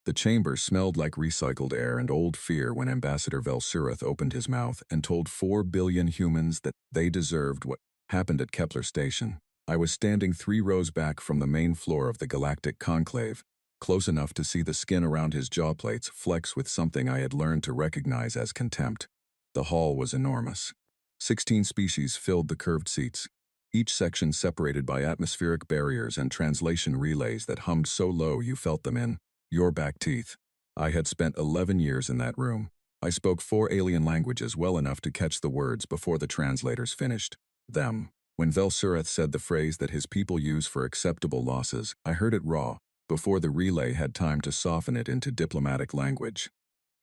The chamber smelled like recycled air and old fear when Ambassador Velsurith opened his mouth and told 4 billion humans that they deserved what happened at Kepler Station. I was standing 3 rows back from the main floor of the galactic conclave, close enough to see the skin around his jaw plates flex with something I had learned to recognize as contempt. The hall was enormous. 16 species filled the curved seats, each section separated by atmospheric barriers and translation relays that hummed so low you felt them in your back teeth. I had spent 11 years in that room. I spoke 4 alien languages well enough to catch the words before the translators finished them. When Velsurith said the phrase that his people use for acceptable losses, I heard it raw, before the relay had time to soften it into diplomatic language.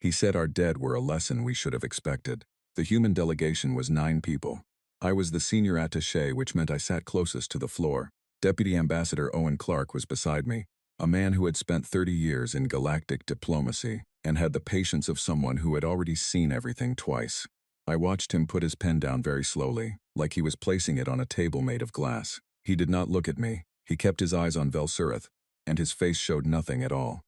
He said our dead were a lesson we should have expected. The human delegation was 9 people. I was the senior attaché, which meant I sat closest to the floor. Deputy Ambassador Owen Clark was beside me, a man who had spent 30 years in galactic diplomacy and had the patience of someone who had already seen everything twice. I watched him put his pen down very slowly, like he was placing it on a table made of glass. He did not look at me. He kept his eyes on Velsurith, and his face showed nothing at all.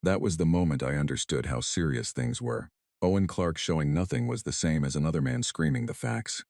That was the moment I understood how serious things were. Owen Clark showing nothing was the same as another man screaming the facts.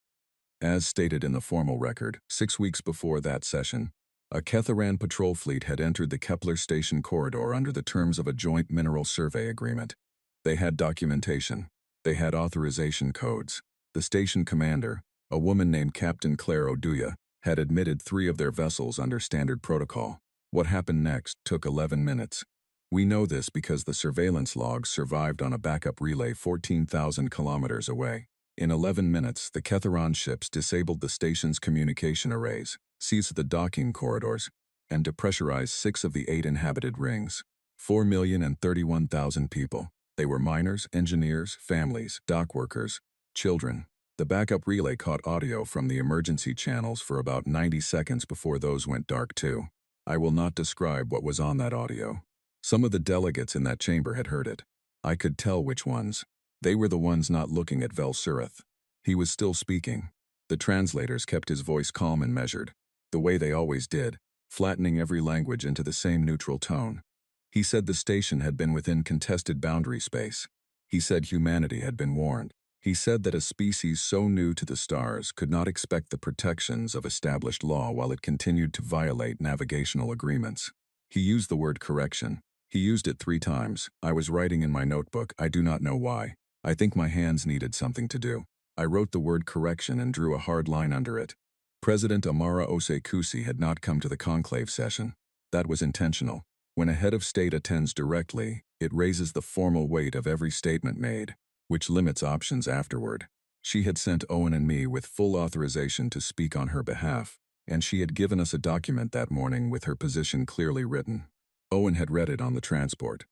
As stated in the formal record, 6 weeks before that session, a Ketharan patrol fleet had entered the Kepler Station corridor under the terms of a joint mineral survey agreement. They had documentation. They had authorization codes. The station commander, a woman named Captain Claire Oduya, had admitted 3 of their vessels under standard protocol. What happened next took 11 minutes. We know this because the surveillance logs survived on a backup relay 14,000 kilometers away. In 11 minutes, the Ketharan ships disabled the station's communication arrays, seized the docking corridors, and depressurized 6 of the 8 inhabited rings. 4,031,000 people. They were miners, engineers, families, dock workers, children. The backup relay caught audio from the emergency channels for about 90 seconds before those went dark too. I will not describe what was on that audio. Some of the delegates in that chamber had heard it. I could tell which ones. They were the ones not looking at Velsurith. He was still speaking. The translators kept his voice calm and measured, the way they always did, flattening every language into the same neutral tone. He said the station had been within contested boundary space. He said humanity had been warned. He said that a species so new to the stars could not expect the protections of established law while it continued to violate navigational agreements. He used the word correction. He used it 3 times. I was writing in my notebook. I do not know why. I think my hands needed something to do. I wrote the word correction and drew a hard line under it. President Amara Osei-Kusi had not come to the conclave session. That was intentional. When a head of state attends directly, it raises the formal weight of every statement made, which limits options afterward. She had sent Owen and me with full authorization to speak on her behalf, and she had given us a document that morning with her position clearly written. Owen had read it on the transport.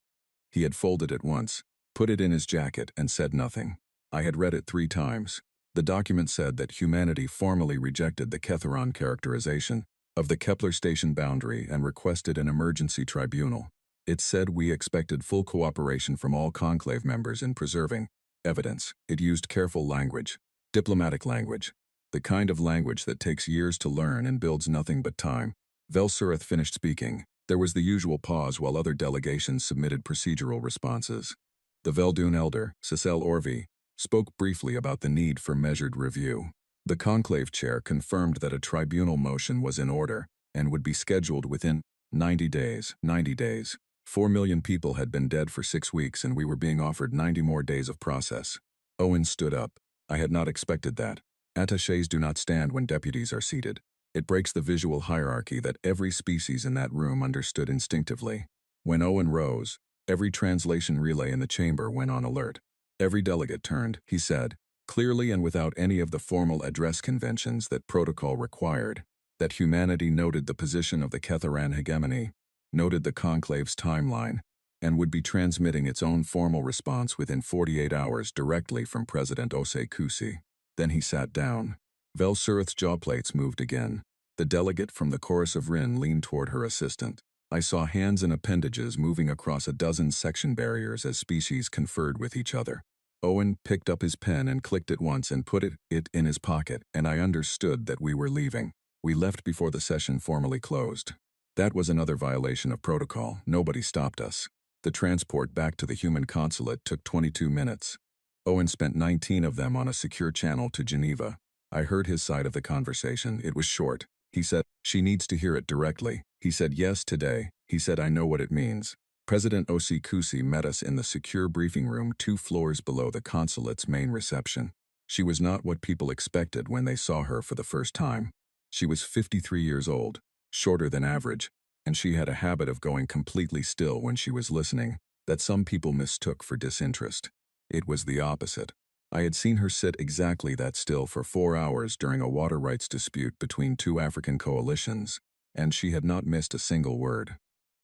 He had folded it once, put it in his jacket, and said nothing. I had read it 3 times. The document said that humanity formally rejected the Ketharan characterization of the Kepler Station boundary and requested an emergency tribunal. It said we expected full cooperation from all conclave members in preserving evidence. It used careful language, diplomatic language, the kind of language that takes years to learn and builds nothing but time. Velsurith finished speaking. There was the usual pause while other delegations submitted procedural responses. The Veldun elder, Cecile Orvi, spoke briefly about the need for measured review. The conclave chair confirmed that a tribunal motion was in order and would be scheduled within 90 days. 90 days. 4 million people had been dead for 6 weeks and we were being offered 90 more days of process. Owen stood up. I had not expected that. Attachés do not stand when deputies are seated. It breaks the visual hierarchy that every species in that room understood instinctively. When Owen rose, every translation relay in the chamber went on alert. Every delegate turned, he said, clearly and without any of the formal address conventions that protocol required, that humanity noted the position of the Ketharan hegemony, noted the conclave's timeline, and would be transmitting its own formal response within 48 hours directly from President Osei-Kusi. Then he sat down. Velsurith's jawplates moved again. The delegate from the Chorus of Rin leaned toward her assistant. I saw hands and appendages moving across a dozen section barriers as species conferred with each other. Owen picked up his pen and clicked it once and put it in his pocket, and I understood that we were leaving. We left before the session formally closed. That was another violation of protocol. Nobody stopped us. The transport back to the human consulate took 22 minutes. Owen spent 19 of them on a secure channel to Geneva. I heard his side of the conversation. It was short. He said, "She needs to hear it directly." He said, "Yes, today." He said, "I know what it means." President Osei met us in the secure briefing room 2 floors below the consulate's main reception. She was not what people expected when they saw her for the first time. She was 53 years old, shorter than average, and she had a habit of going completely still when she was listening that some people mistook for disinterest. It was the opposite. I had seen her sit exactly that still for 4 hours during a water rights dispute between 2 African coalitions, and she had not missed a single word.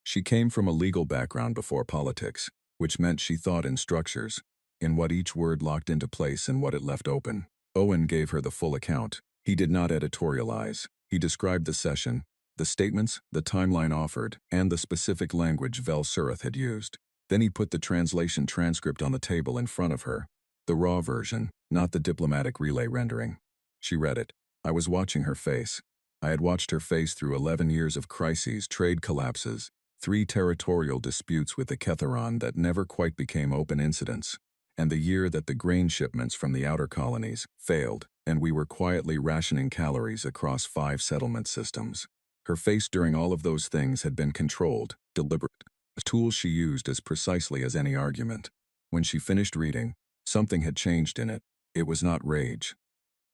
She came from a legal background before politics, which meant she thought in structures, in what each word locked into place and what it left open. Owen gave her the full account. He did not editorialize. He described the session, the statements, the timeline offered, and the specific language Vel Surith had used. Then he put the translation transcript on the table in front of her. The raw version, not the diplomatic relay rendering. She read it. I was watching her face. I had watched her face through 11 years of crises, trade collapses, 3 territorial disputes with the Ketharon that never quite became open incidents, and the year that the grain shipments from the outer colonies failed, and we were quietly rationing calories across 5 settlement systems. Her face during all of those things had been controlled, deliberate, a tool she used as precisely as any argument. When she finished reading, something had changed in it. It was not rage.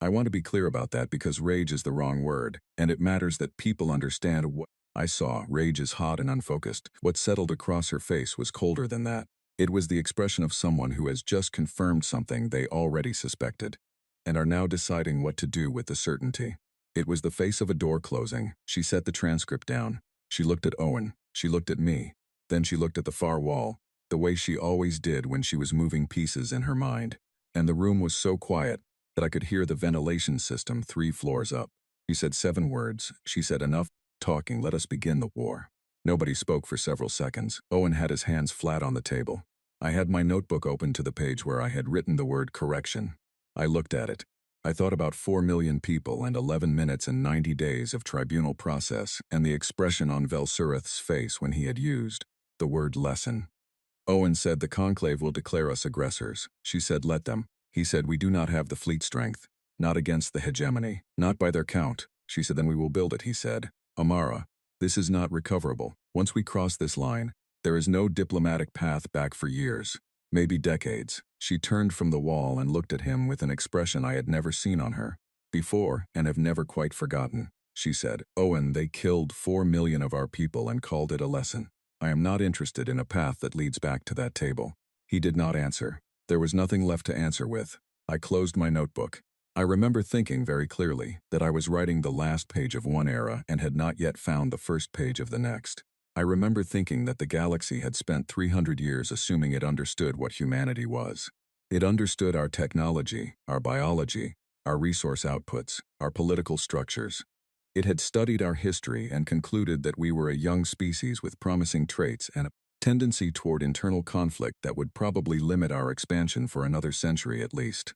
I want to be clear about that because rage is the wrong word, and it matters that people understand what I saw. Rage is hot and unfocused. What settled across her face was colder than that. It was the expression of someone who has just confirmed something they already suspected, and are now deciding what to do with the certainty. It was the face of a door closing. She set the transcript down. She looked at Owen. She looked at me. Then she looked at the far wall, the way she always did when she was moving pieces in her mind. And the room was so quiet that I could hear the ventilation system 3 floors up. She said 7 words. She said, "Enough talking, let us begin the war." Nobody spoke for several seconds. Owen had his hands flat on the table. I had my notebook open to the page where I had written the word correction. I looked at it. I thought about 4 million people and 11 minutes and 90 days of tribunal process and the expression on Vel Surith's face when he had used the word lesson. Owen said, "The conclave will declare us aggressors." She said, "Let them." He said, "We do not have the fleet strength. Not against the hegemony. Not by their count." She said, "Then we will build it," he said. "Amara, this is not recoverable. Once we cross this line, there is no diplomatic path back for years, maybe decades." She turned from the wall and looked at him with an expression I had never seen on her before and have never quite forgotten. She said, "Owen, they killed 4 million of our people and called it a lesson. I am not interested in a path that leads back to that table." He did not answer. There was nothing left to answer with. I closed my notebook. I remember thinking very clearly that I was writing the last page of one era and had not yet found the first page of the next. I remember thinking that the galaxy had spent 300 years assuming it understood what humanity was. It understood our technology, our biology, our resource outputs, our political structures. It had studied our history and concluded that we were a young species with promising traits and a tendency toward internal conflict that would probably limit our expansion for another century at least.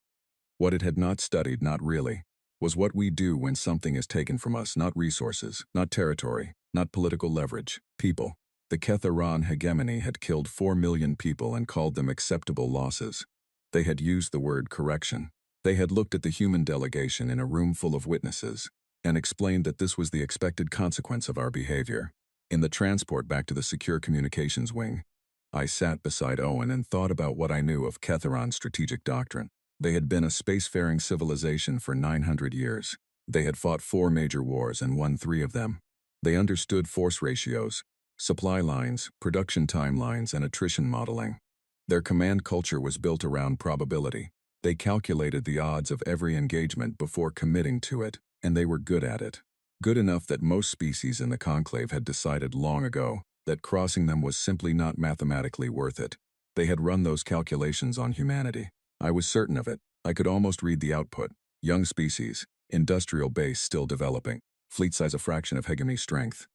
What it had not studied, not really, was what we do when something is taken from us, not resources, not territory, not political leverage, people. The Ketharon hegemony had killed 4 million people and called them acceptable losses. They had used the word correction. They had looked at the human delegation in a room full of witnesses and explained that this was the expected consequence of our behavior. In the transport back to the secure communications wing, I sat beside Owen and thought about what I knew of Ketharon's strategic doctrine. They had been a spacefaring civilization for 900 years. They had fought 4 major wars and won 3 of them. They understood force ratios, supply lines, production timelines, and attrition modeling. Their command culture was built around probability. They calculated the odds of every engagement before committing to it, and they were good at it. Good enough that most species in the conclave had decided long ago that crossing them was simply not mathematically worth it. They had run those calculations on humanity. I was certain of it. I could almost read the output. Young species, industrial base still developing, fleet size a fraction of hegemony strength.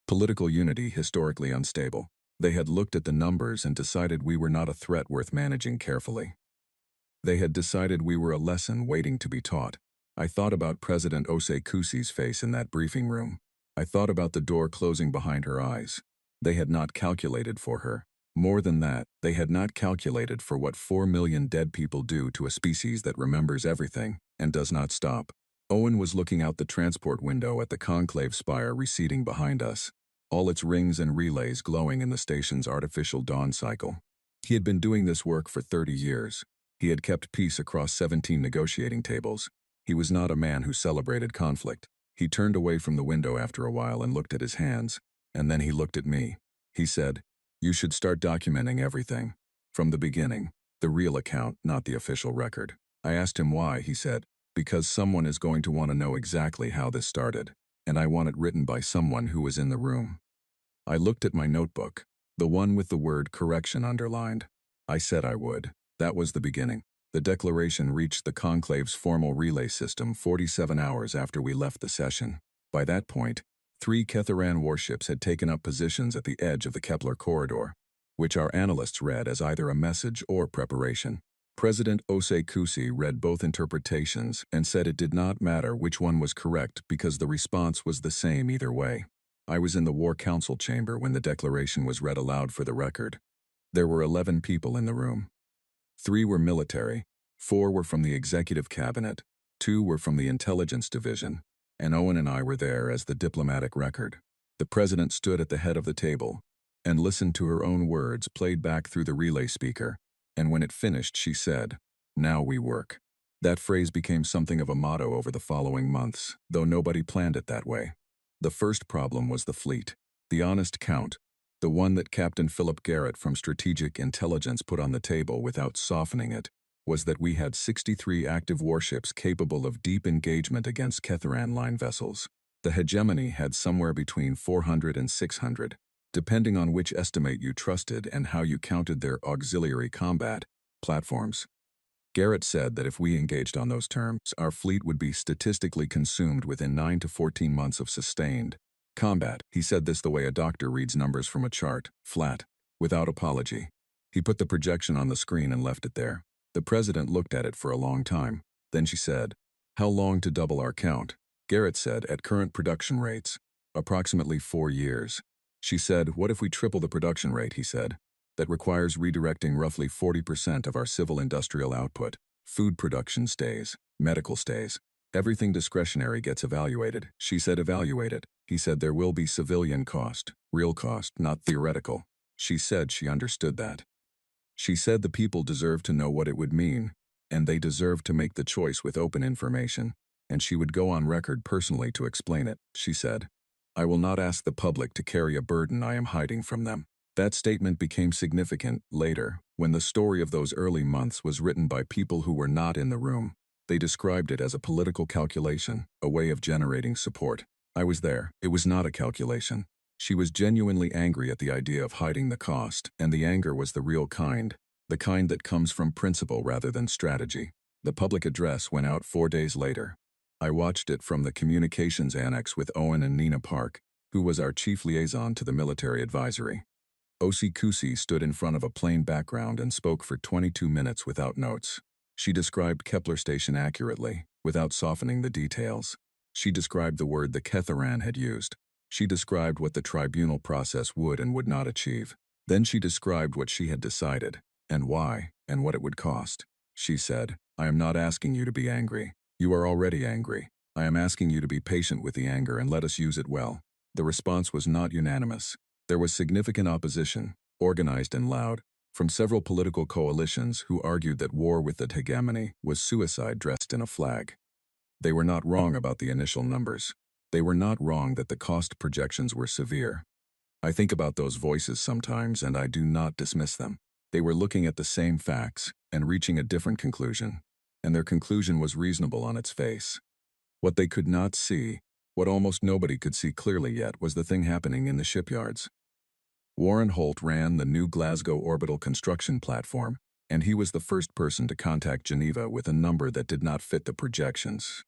Political unity historically unstable. They had looked at the numbers and decided we were not a threat worth managing carefully. They had decided we were a lesson waiting to be taught. I thought about President Osei-Kusi's face in that briefing room. I thought about the door closing behind her eyes. They had not calculated for her. More than that, they had not calculated for what 4 million dead people do to a species that remembers everything and does not stop. Owen was looking out the transport window at the conclave spire receding behind us, all its rings and relays glowing in the station's artificial dawn cycle. He had been doing this work for 30 years. He had kept peace across 17 negotiating tables. He was not a man who celebrated conflict. He turned away from the window after a while and looked at his hands, and then he looked at me. He said, "You should start documenting everything. From the beginning. The real account, not the official record." I asked him why. He said, "Because someone is going to want to know exactly how this started, and I want it written by someone who was in the room." I looked at my notebook, the one with the word correction underlined. I said I would. That was the beginning. The declaration reached the conclave's formal relay system 47 hours after we left the session. By that point, 3 Ketharan warships had taken up positions at the edge of the Kepler corridor, which our analysts read as either a message or preparation. President Osei Kusi read both interpretations and said it did not matter which one was correct because the response was the same either way. I was in the War Council chamber when the declaration was read aloud for the record. There were 11 people in the room. 3 were military, 4 were from the executive cabinet, 2 were from the intelligence division, and Owen and I were there as the diplomatic record. The president stood at the head of the table and listened to her own words played back through the relay speaker, and when it finished she said, "Now we work." That phrase became something of a motto over the following months, though nobody planned it that way. The first problem was the fleet. The honest count, the one that Captain Philip Garrett from Strategic Intelligence put on the table without softening it, was that we had 63 active warships capable of deep engagement against Ketharan line vessels. The hegemony had somewhere between 400 and 600, depending on which estimate you trusted and how you counted their auxiliary combat platforms. Garrett said that if we engaged on those terms, our fleet would be statistically consumed within 9 to 14 months of sustained combat. He said this the way a doctor reads numbers from a chart, flat, without apology. He put the projection on the screen and left it there. The president looked at it for a long time. Then she said, "How long to double our count?" Garrett said, "At current production rates, approximately 4 years." She said, "What if we triple the production rate?" He said. "That requires redirecting roughly 40% of our civil industrial output. Food production stays, medical stays. Everything discretionary gets evaluated." She said, "Evaluate it." He said, "There will be civilian cost, real cost, not theoretical." She said she understood that. She said the people deserve to know what it would mean, and they deserve to make the choice with open information, and she would go on record personally to explain it. She said, "I will not ask the public to carry a burden I am hiding from them." That statement became significant later, when the story of those early months was written by people who were not in the room. They described it as a political calculation, a way of generating support. I was there. It was not a calculation. She was genuinely angry at the idea of hiding the cost, and the anger was the real kind, the kind that comes from principle rather than strategy. The public address went out 4 days later. I watched it from the communications annex with Owen and Nina Park, who was our chief liaison to the military advisory. Osei Kusi stood in front of a plain background and spoke for 22 minutes without notes. She described Kepler Station accurately, without softening the details. She described the word the Ketharan had used. She described what the tribunal process would and would not achieve. Then she described what she had decided, and why, and what it would cost. She said, "I am not asking you to be angry. You are already angry. I am asking you to be patient with the anger and let us use it well." The response was not unanimous. There was significant opposition, organized and loud, from several political coalitions who argued that war with the hegemony was suicide dressed in a flag. They were not wrong about the initial numbers. They were not wrong that the cost projections were severe. I think about those voices sometimes and I do not dismiss them. They were looking at the same facts and reaching a different conclusion, and their conclusion was reasonable on its face. What they could not see, what almost nobody could see clearly yet, was the thing happening in the shipyards. Warren Holt ran the new Glasgow orbital construction platform, and he was the first person to contact Geneva with a number that did not fit the projections.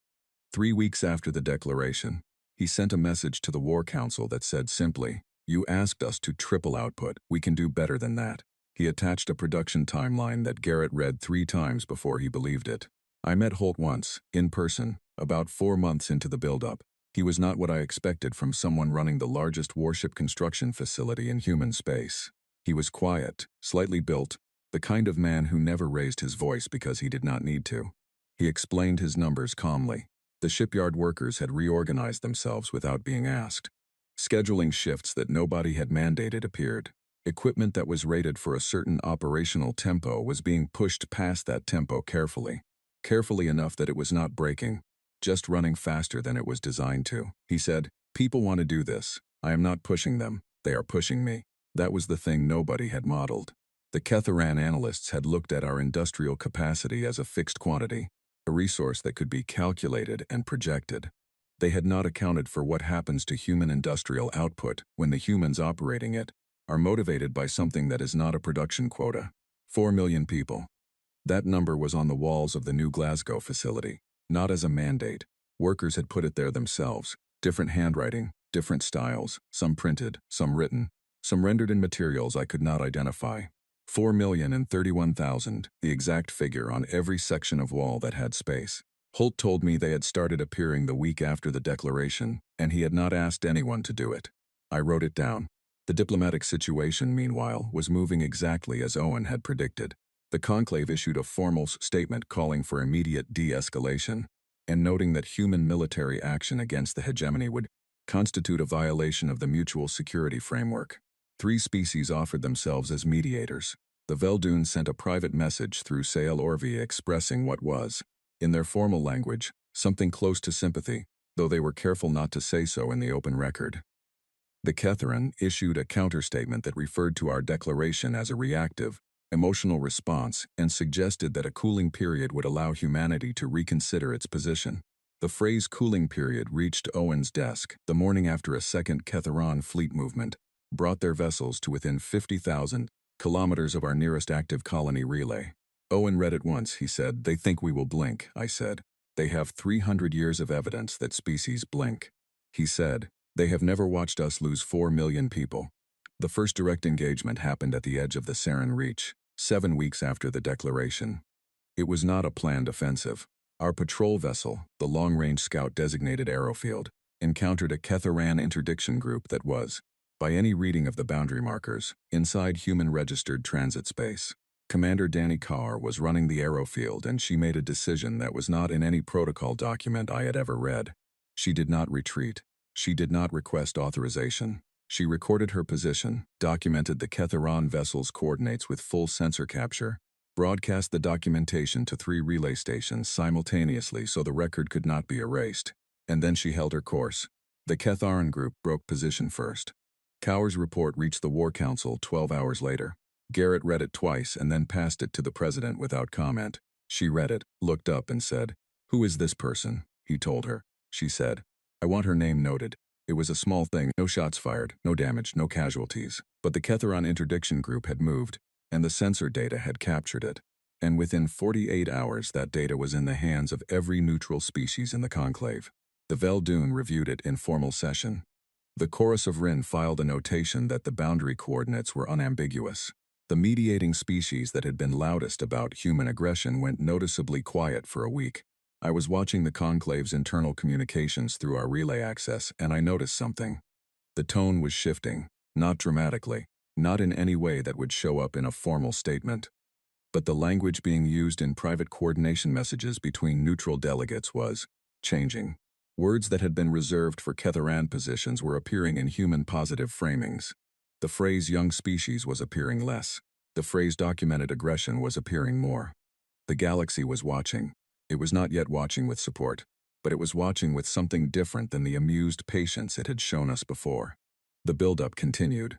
3 weeks after the declaration, he sent a message to the War Council that said simply, "You asked us to triple output. We can do better than that." He attached a production timeline that Garrett read 3 times before he believed it. I met Holt once, in person, about 4 months into the buildup. He was not what I expected from someone running the largest warship construction facility in human space. He was quiet, slightly built, the kind of man who never raised his voice because he did not need to. He explained his numbers calmly. The shipyard workers had reorganized themselves without being asked. Scheduling shifts that nobody had mandated appeared. Equipment that was rated for a certain operational tempo was being pushed past that tempo carefully. Carefully enough that it was not breaking, just running faster than it was designed to. He said, "People want to do this. I am not pushing them. They are pushing me." That was the thing nobody had modeled. The Ketharan analysts had looked at our industrial capacity as a fixed quantity, a resource that could be calculated and projected. They had not accounted for what happens to human industrial output when the humans operating it are motivated by something that is not a production quota. 4 million people. That number was on the walls of the new Glasgow facility, not as a mandate. Workers had put it there themselves. Different handwriting, different styles, some printed, some written, some rendered in materials I could not identify. 4,031,000, the exact figure on every section of wall that had space. Holt told me they had started appearing the week after the declaration, and he had not asked anyone to do it. I wrote it down. The diplomatic situation, meanwhile, was moving exactly as Owen had predicted. The conclave issued a formal statement calling for immediate de-escalation, and noting that human military action against the hegemony would constitute a violation of the mutual security framework. 3 species offered themselves as mediators. The Veldoon sent a private message through Sail Orvie expressing what was, in their formal language, something close to sympathy, though they were careful not to say so in the open record. The Ketharan issued a counterstatement that referred to our declaration as a reactive, emotional response and suggested that a cooling period would allow humanity to reconsider its position. The phrase cooling period reached Owen's desk the morning after a second Ketharan fleet movement brought their vessels to within 50,000 kilometers of our nearest active colony relay. Owen read it once. He said, "They think we will blink," I said. "They have 300 years of evidence that species blink." He said, "They have never watched us lose 4 million people." The first direct engagement happened at the edge of the Sarin Reach, 7 weeks after the declaration. It was not a planned offensive. Our patrol vessel, the long-range scout-designated Aerofield, encountered a Ketharan interdiction group that was, by any reading of the boundary markers, inside human-registered transit space. Commander Danny Carr was running the Aerofield, and she made a decision that was not in any protocol document I had ever read. She did not retreat. She did not request authorization. She recorded her position, documented the Ketharan vessel's coordinates with full sensor capture, broadcast the documentation to 3 relay stations simultaneously so the record could not be erased, and then she held her course. The Ketharan group broke position first. Cower's report reached the War Council 12 hours later. Garrett read it twice and then passed it to the president without comment. She read it, looked up and said, "Who is this person?" He told her. She said, "I want her name noted." It was a small thing, no shots fired, no damage, no casualties. But the Ketharan interdiction group had moved, and the sensor data had captured it. And within 48 hours that data was in the hands of every neutral species in the conclave. The Veldoon reviewed it in formal session. The Chorus of Rin filed a notation that the boundary coordinates were unambiguous. The mediating species that had been loudest about human aggression went noticeably quiet for a week. I was watching the conclave's internal communications through our relay access, and I noticed something. The tone was shifting, not dramatically, not in any way that would show up in a formal statement. But the language being used in private coordination messages between neutral delegates was changing. Words that had been reserved for Ketharan positions were appearing in human positive framings. The phrase young species was appearing less. The phrase documented aggression was appearing more. The galaxy was watching. It was not yet watching with support, but it was watching with something different than the amused patience it had shown us before. The buildup continued.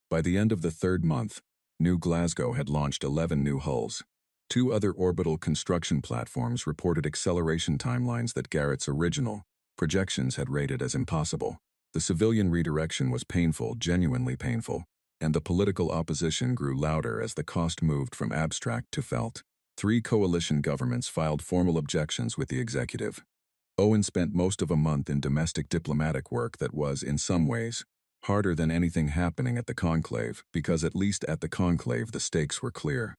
By the end of the 3rd month, New Glasgow had launched 11 new hulls. 2 other orbital construction platforms reported acceleration timelines that Garrett's original projections had rated as impossible. The civilian redirection was painful, genuinely painful, and the political opposition grew louder as the cost moved from abstract to felt. 3 coalition governments filed formal objections with the executive. Owen spent most of a month in domestic diplomatic work that was, in some ways, harder than anything happening at the conclave, because at least at the conclave the stakes were clear.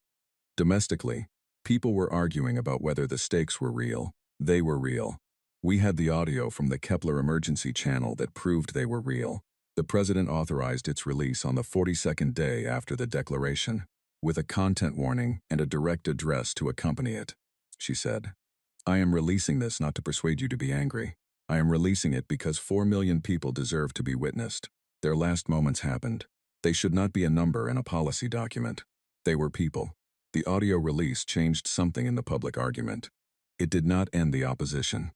Domestically, people were arguing about whether the stakes were real. They were real. We had the audio from the Kepler emergency channel that proved they were real. The president authorized its release on the 42nd day after the declaration, with a content warning and a direct address to accompany it. She said, "I am releasing this not to persuade you to be angry. I am releasing it because 4 million people deserve to be witnessed. Their last moments happened. They should not be a number in a policy document. They were people." The audio release changed something in the public argument. It did not end the opposition,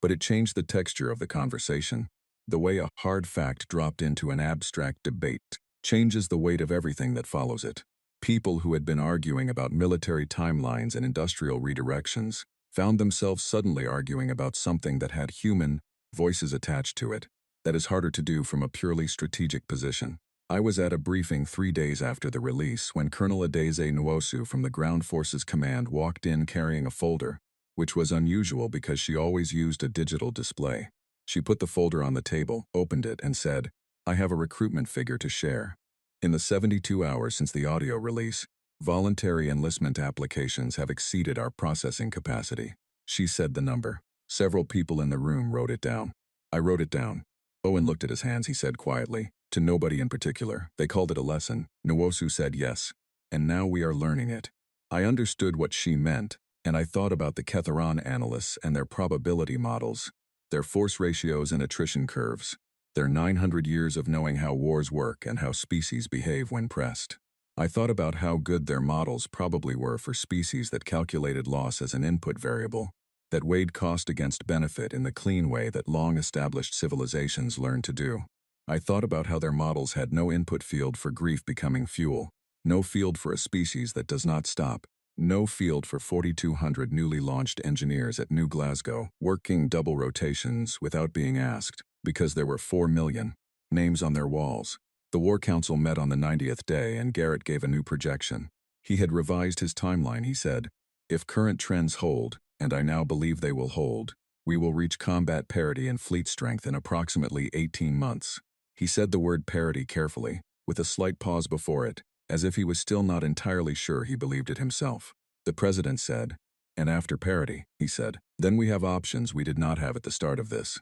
but it changed the texture of the conversation. The way a hard fact dropped into an abstract debate changes the weight of everything that follows it. People who had been arguing about military timelines and industrial redirections found themselves suddenly arguing about something that had human voices attached to it. That is harder to do from a purely strategic position. I was at a briefing 3 days after the release when Colonel Adeze Nwosu from the Ground Forces Command walked in carrying a folder, which was unusual because she always used a digital display. She put the folder on the table, opened it, and said, "I have a recruitment figure to share. In the 72 hours since the audio release, voluntary enlistment applications have exceeded our processing capacity." She said the number. Several people in the room wrote it down. I wrote it down. Owen looked at his hands, he said quietly. To nobody in particular. They called it a lesson. Nwosu said yes. And now we are learning it. I understood what she meant, and I thought about the Ketharon analysts and their probability models, their force ratios and attrition curves, their 900 years of knowing how wars work and how species behave when pressed. I thought about how good their models probably were for species that calculated loss as an input variable, that weighed cost against benefit in the clean way that long-established civilizations learned to do. I thought about how their models had no input field for grief becoming fuel, no field for a species that does not stop, no field for 4,200 newly launched engineers at New Glasgow, working double rotations without being asked, because there were 4 million names on their walls. The War Council met on the 90th day and Garrett gave a new projection. He had revised his timeline, he said. "If current trends hold, and I now believe they will hold, we will reach combat parity in fleet strength in approximately 18 months. He said the word parity carefully, with a slight pause before it, as if he was still not entirely sure he believed it himself. The president said, "And after parity," he said, "then we have options we did not have at the start of this."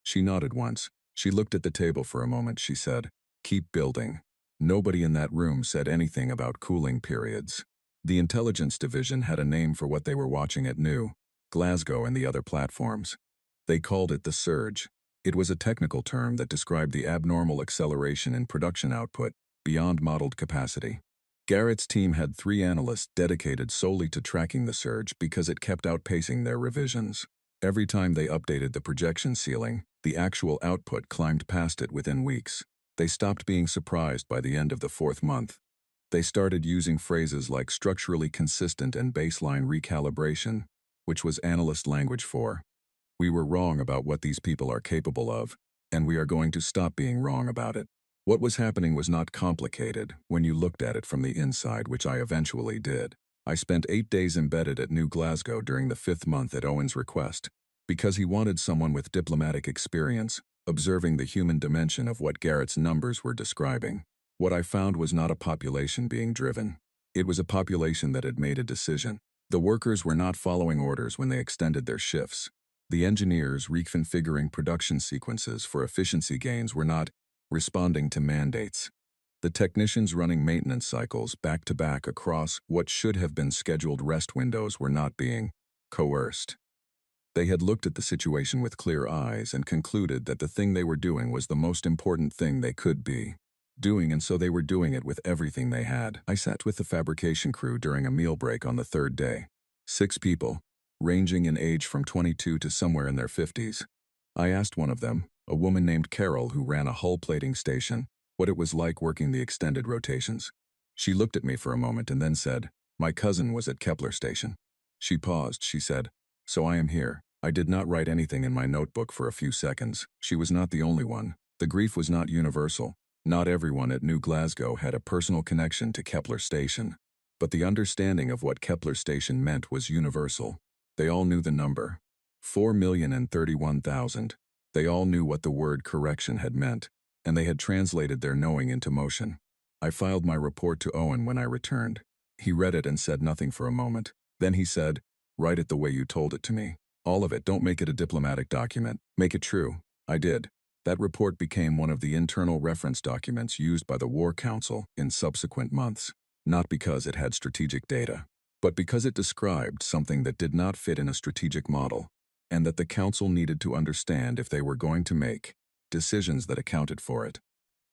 She nodded once. She looked at the table for a moment. She said, "Keep building." Nobody in that room said anything about cooling periods. The intelligence division had a name for what they were watching at New Glasgow and the other platforms. They called it the surge. It was a technical term that described the abnormal acceleration in production output beyond modeled capacity. Garrett's team had 3 analysts dedicated solely to tracking the surge because it kept outpacing their revisions. Every time they updated the projection ceiling, the actual output climbed past it within weeks. They stopped being surprised by the end of the 4th month. They started using phrases like structurally consistent and baseline recalibration, which was analyst language for, "We were wrong about what these people are capable of, and we are going to stop being wrong about it." What was happening was not complicated when you looked at it from the inside, which I eventually did. I spent 8 days embedded at New Glasgow during the 5th month at Owen's request, because he wanted someone with diplomatic experience, observing the human dimension of what Garrett's numbers were describing. What I found was not a population being driven. It was a population that had made a decision. The workers were not following orders when they extended their shifts. The engineers reconfiguring production sequences for efficiency gains were not responding to mandates. The technicians running maintenance cycles back-to-back across what should have been scheduled rest windows were not being coerced. They had looked at the situation with clear eyes and concluded that the thing they were doing was the most important thing they could be doing, and so they were doing it with everything they had. I sat with the fabrication crew during a meal break on the 3rd day. 6 people, ranging in age from 22 to somewhere in their 50s. I asked one of them, a woman named Carol who ran a hull plating station, what it was like working the extended rotations. She looked at me for a moment and then said, "My cousin was at Kepler Station." She paused. She said, "So I am here." I did not write anything in my notebook for a few seconds. She was not the only one. The grief was not universal. Not everyone at New Glasgow had a personal connection to Kepler Station. But the understanding of what Kepler Station meant was universal. They all knew the number. 4,031,000. They all knew what the word correction had meant, and they had translated their knowing into motion. I filed my report to Owen when I returned. He read it and said nothing for a moment. Then he said, "Write it the way you told it to me. All of it, don't make it a diplomatic document. Make it true." I did. That report became one of the internal reference documents used by the War Council in subsequent months, not because it had strategic data, but because it described something that did not fit in a strategic model, and that the Council needed to understand if they were going to make decisions that accounted for it.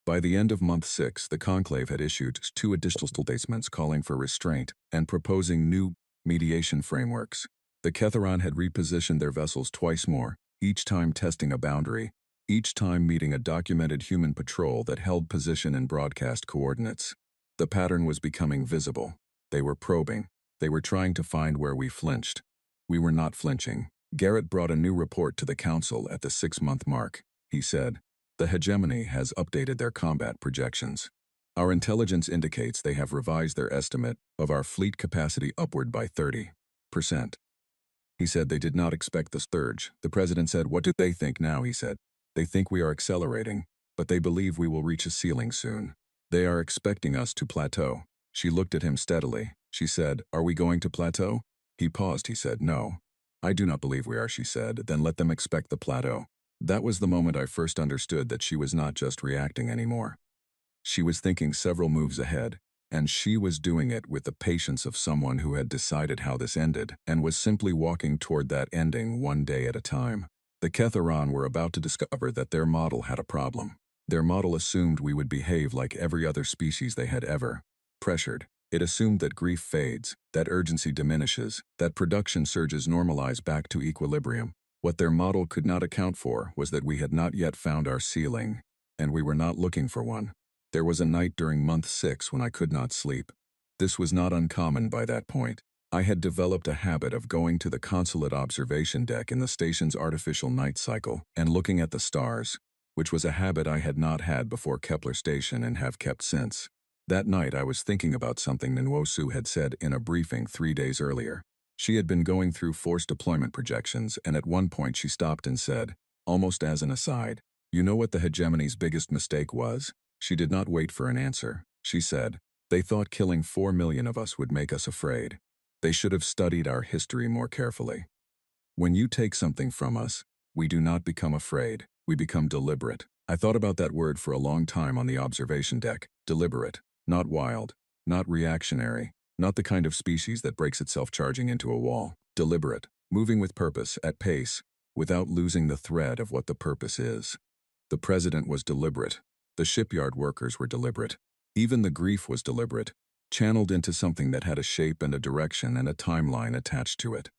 By the end of month 6, the conclave had issued 2 additional statements calling for restraint and proposing new mediation frameworks. The Ketheron had repositioned their vessels twice more, each time testing a boundary, each time meeting a documented human patrol that held position and broadcast coordinates. The pattern was becoming visible. They were probing. They were trying to find where we flinched. We were not flinching. Garrett brought a new report to the Council at the 6-month mark. He said, "The hegemony has updated their combat projections. Our intelligence indicates they have revised their estimate of our fleet capacity upward by 30%. He said they did not expect the surge. The president said, "What do they think now?" He said, "They think we are accelerating, but they believe we will reach a ceiling soon. They are expecting us to plateau." She looked at him steadily. She said, "Are we going to plateau?" He paused. He said, "No. I do not believe we are," she said. "Then let them expect the plateau." That was the moment I first understood that she was not just reacting anymore. She was thinking several moves ahead, and she was doing it with the patience of someone who had decided how this ended and was simply walking toward that ending one day at a time. The Ketheron were about to discover that their model had a problem. Their model assumed we would behave like every other species they had ever pressured. It assumed that grief fades, that urgency diminishes, that production surges normalize back to equilibrium. What their model could not account for was that we had not yet found our ceiling, and we were not looking for one. There was a night during month 6 when I could not sleep. This was not uncommon by that point. I had developed a habit of going to the consulate observation deck in the station's artificial night cycle and looking at the stars, which was a habit I had not had before Kepler Station and have kept since. That night I was thinking about something Nwosu had said in a briefing 3 days earlier. She had been going through force deployment projections, and at one point she stopped and said, almost as an aside, "You know what the hegemony's biggest mistake was?" She did not wait for an answer. She said, "They thought killing 4 million of us would make us afraid. They should have studied our history more carefully. When you take something from us, we do not become afraid, we become deliberate." I thought about that word for a long time on the observation deck. Deliberate, not wild, not reactionary, not the kind of species that breaks itself charging into a wall. Deliberate, moving with purpose, at pace, without losing the thread of what the purpose is. The president was deliberate. The shipyard workers were deliberate. Even the grief was deliberate, channeled into something that had a shape and a direction and a timeline attached to it.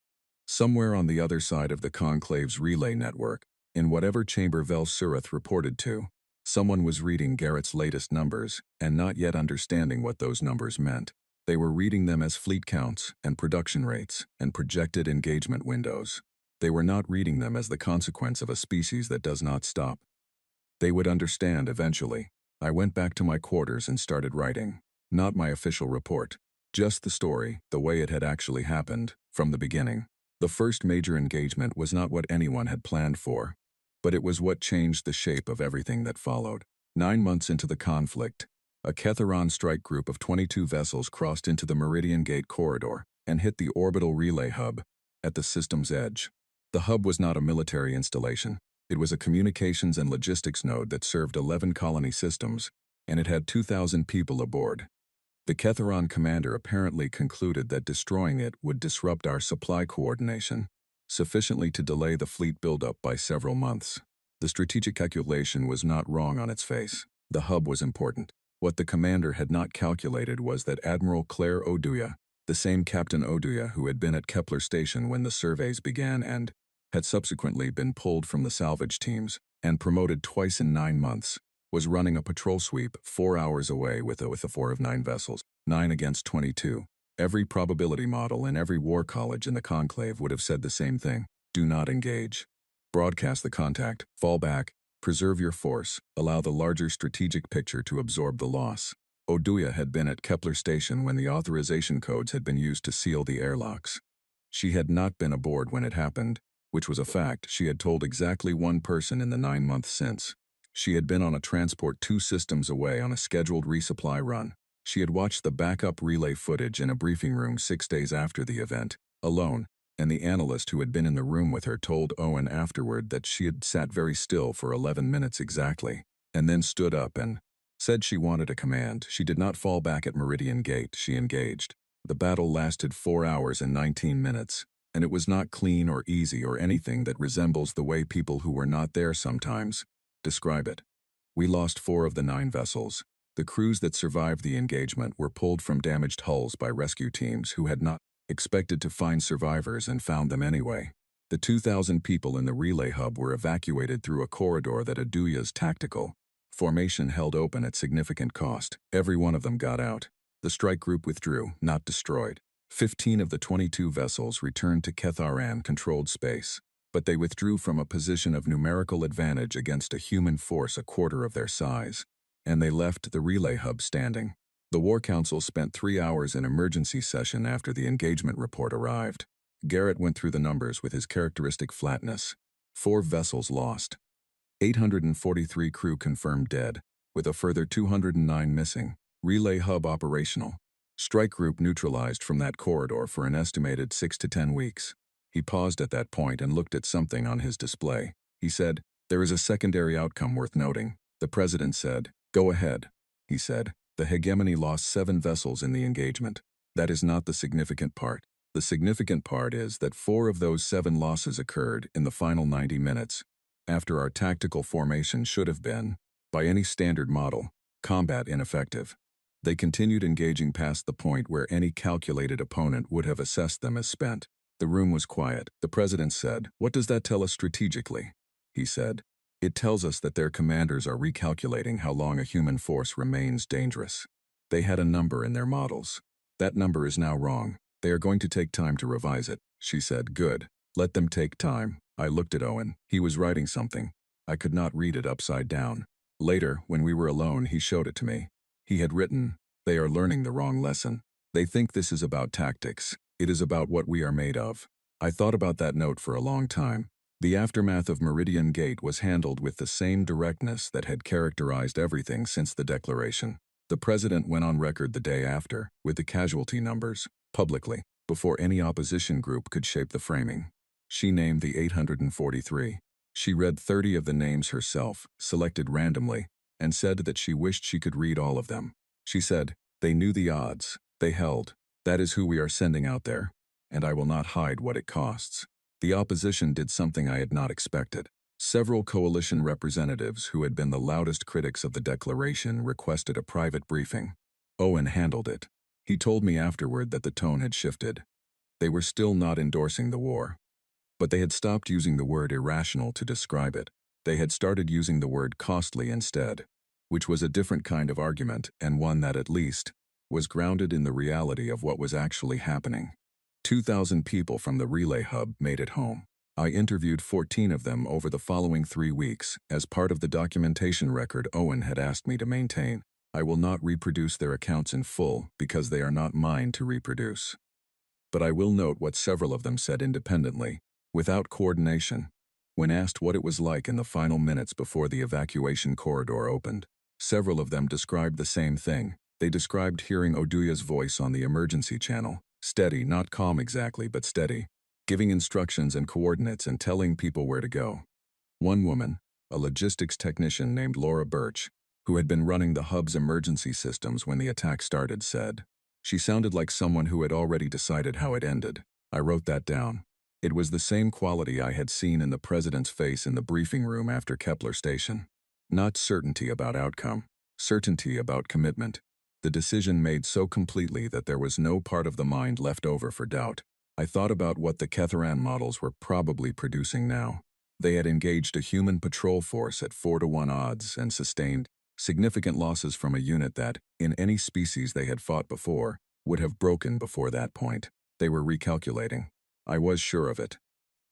Somewhere on the other side of the conclave's relay network, in whatever chamber Vel-Sureth reported to, someone was reading Garrett's latest numbers and not yet understanding what those numbers meant. They were reading them as fleet counts and production rates and projected engagement windows. They were not reading them as the consequence of a species that does not stop. They would understand eventually. I went back to my quarters and started writing. Not my official report. Just the story, the way it had actually happened, from the beginning. The first major engagement was not what anyone had planned for, but it was what changed the shape of everything that followed. 9 months into the conflict, a Ketheron strike group of 22 vessels crossed into the Meridian Gate corridor and hit the orbital relay hub at the system's edge. The hub was not a military installation. It was a communications and logistics node that served 11 colony systems, and it had 2,000 people aboard. The Ketheron commander apparently concluded that destroying it would disrupt our supply coordination, sufficiently to delay the fleet buildup by several months. The strategic calculation was not wrong on its face. The hub was important. What the commander had not calculated was that Admiral Claire Oduya, the same Captain Oduya who had been at Kepler Station when the surveys began and had subsequently been pulled from the salvage teams and promoted twice in 9 months, was running a patrol sweep 4 hours away with a 4 of 9 vessels, 9 against 22. Every probability model in every war college in the conclave would have said the same thing. Do not engage. Broadcast the contact, fall back, preserve your force, allow the larger strategic picture to absorb the loss. Oduya had been at Kepler Station when the authorization codes had been used to seal the airlocks. She had not been aboard when it happened, which was a fact she had told exactly one person in the 9 months since. She had been on a transport 2 systems away on a scheduled resupply run. She had watched the backup relay footage in a briefing room 6 days after the event, alone, and the analyst who had been in the room with her told Owen afterward that she had sat very still for 11 minutes exactly, and then stood up and said she wanted a command. She did not fall back at Meridian Gate, she engaged. The battle lasted 4 hours and 19 minutes, and it was not clean or easy or anything that resembles the way people who were not there sometimes describe it. We lost 4 of the 9 vessels. The crews that survived the engagement were pulled from damaged hulls by rescue teams who had not expected to find survivors and found them anyway. The 2,000 people in the relay hub were evacuated through a corridor that Aduya's tactical formation held open at significant cost. Every one of them got out. The strike group withdrew, not destroyed. 15 of the 22 vessels returned to Ketharan-controlled space, but they withdrew from a position of numerical advantage against a human force a quarter of their size, and they left the relay hub standing. The War Council spent 3 hours in emergency session after the engagement report arrived. Garrett went through the numbers with his characteristic flatness. 4 vessels lost. 843 crew confirmed dead, with a further 209 missing. Relay hub operational. Strike group neutralized from that corridor for an estimated 6 to 10 weeks. He paused at that point and looked at something on his display. He said, "There is a secondary outcome worth noting." The president said, "Go ahead." He said, "The hegemony lost 7 vessels in the engagement. That is not the significant part. The significant part is that 4 of those 7 losses occurred in the final 90 minutes, after our tactical formation should have been, by any standard model, combat ineffective. They continued engaging past the point where any calculated opponent would have assessed them as spent." The room was quiet. The president said, "What does that tell us strategically?" He said, "It tells us that their commanders are recalculating how long a human force remains dangerous. They had a number in their models. That number is now wrong. They are going to take time to revise it." She said, "Good. Let them take time." I looked at Owen. He was writing something. I could not read it upside down. Later, when we were alone, he showed it to me. He had written, "They are learning the wrong lesson. They think this is about tactics. It is about what we are made of." I thought about that note for a long time. The aftermath of Meridian Gate was handled with the same directness that had characterized everything since the declaration. The president went on record the day after, with the casualty numbers, publicly, before any opposition group could shape the framing. She named the 843. She read 30 of the names herself, selected randomly, and said that she wished she could read all of them. She said, "They knew the odds. They held. That is who we are sending out there, and I will not hide what it costs." The opposition did something I had not expected. Several coalition representatives who had been the loudest critics of the declaration requested a private briefing. Owen handled it. He told me afterward that the tone had shifted. They were still not endorsing the war, but they had stopped using the word irrational to describe it. They had started using the word costly instead, which was a different kind of argument, and one that, at least, was grounded in the reality of what was actually happening. 2,000 people from the relay hub made it home. I interviewed 14 of them over the following 3 weeks as part of the documentation record Owen had asked me to maintain. I will not reproduce their accounts in full because they are not mine to reproduce. But I will note what several of them said independently, without coordination, when asked what it was like in the final minutes before the evacuation corridor opened. Several of them described the same thing. They described hearing Oduya's voice on the emergency channel, steady, not calm exactly, but steady, giving instructions and coordinates and telling people where to go. One woman, a logistics technician named Laura Birch, who had been running the hub's emergency systems when the attack started, said, "She sounded like someone who had already decided how it ended." I wrote that down. It was the same quality I had seen in the president's face in the briefing room after Kepler Station. Not certainty about outcome, certainty about commitment. The decision made so completely that there was no part of the mind left over for doubt. I thought about what the Ketharan models were probably producing now. They had engaged a human patrol force at 4-to-1 odds and sustained significant losses from a unit that, in any species they had fought before, would have broken before that point. They were recalculating. I was sure of it.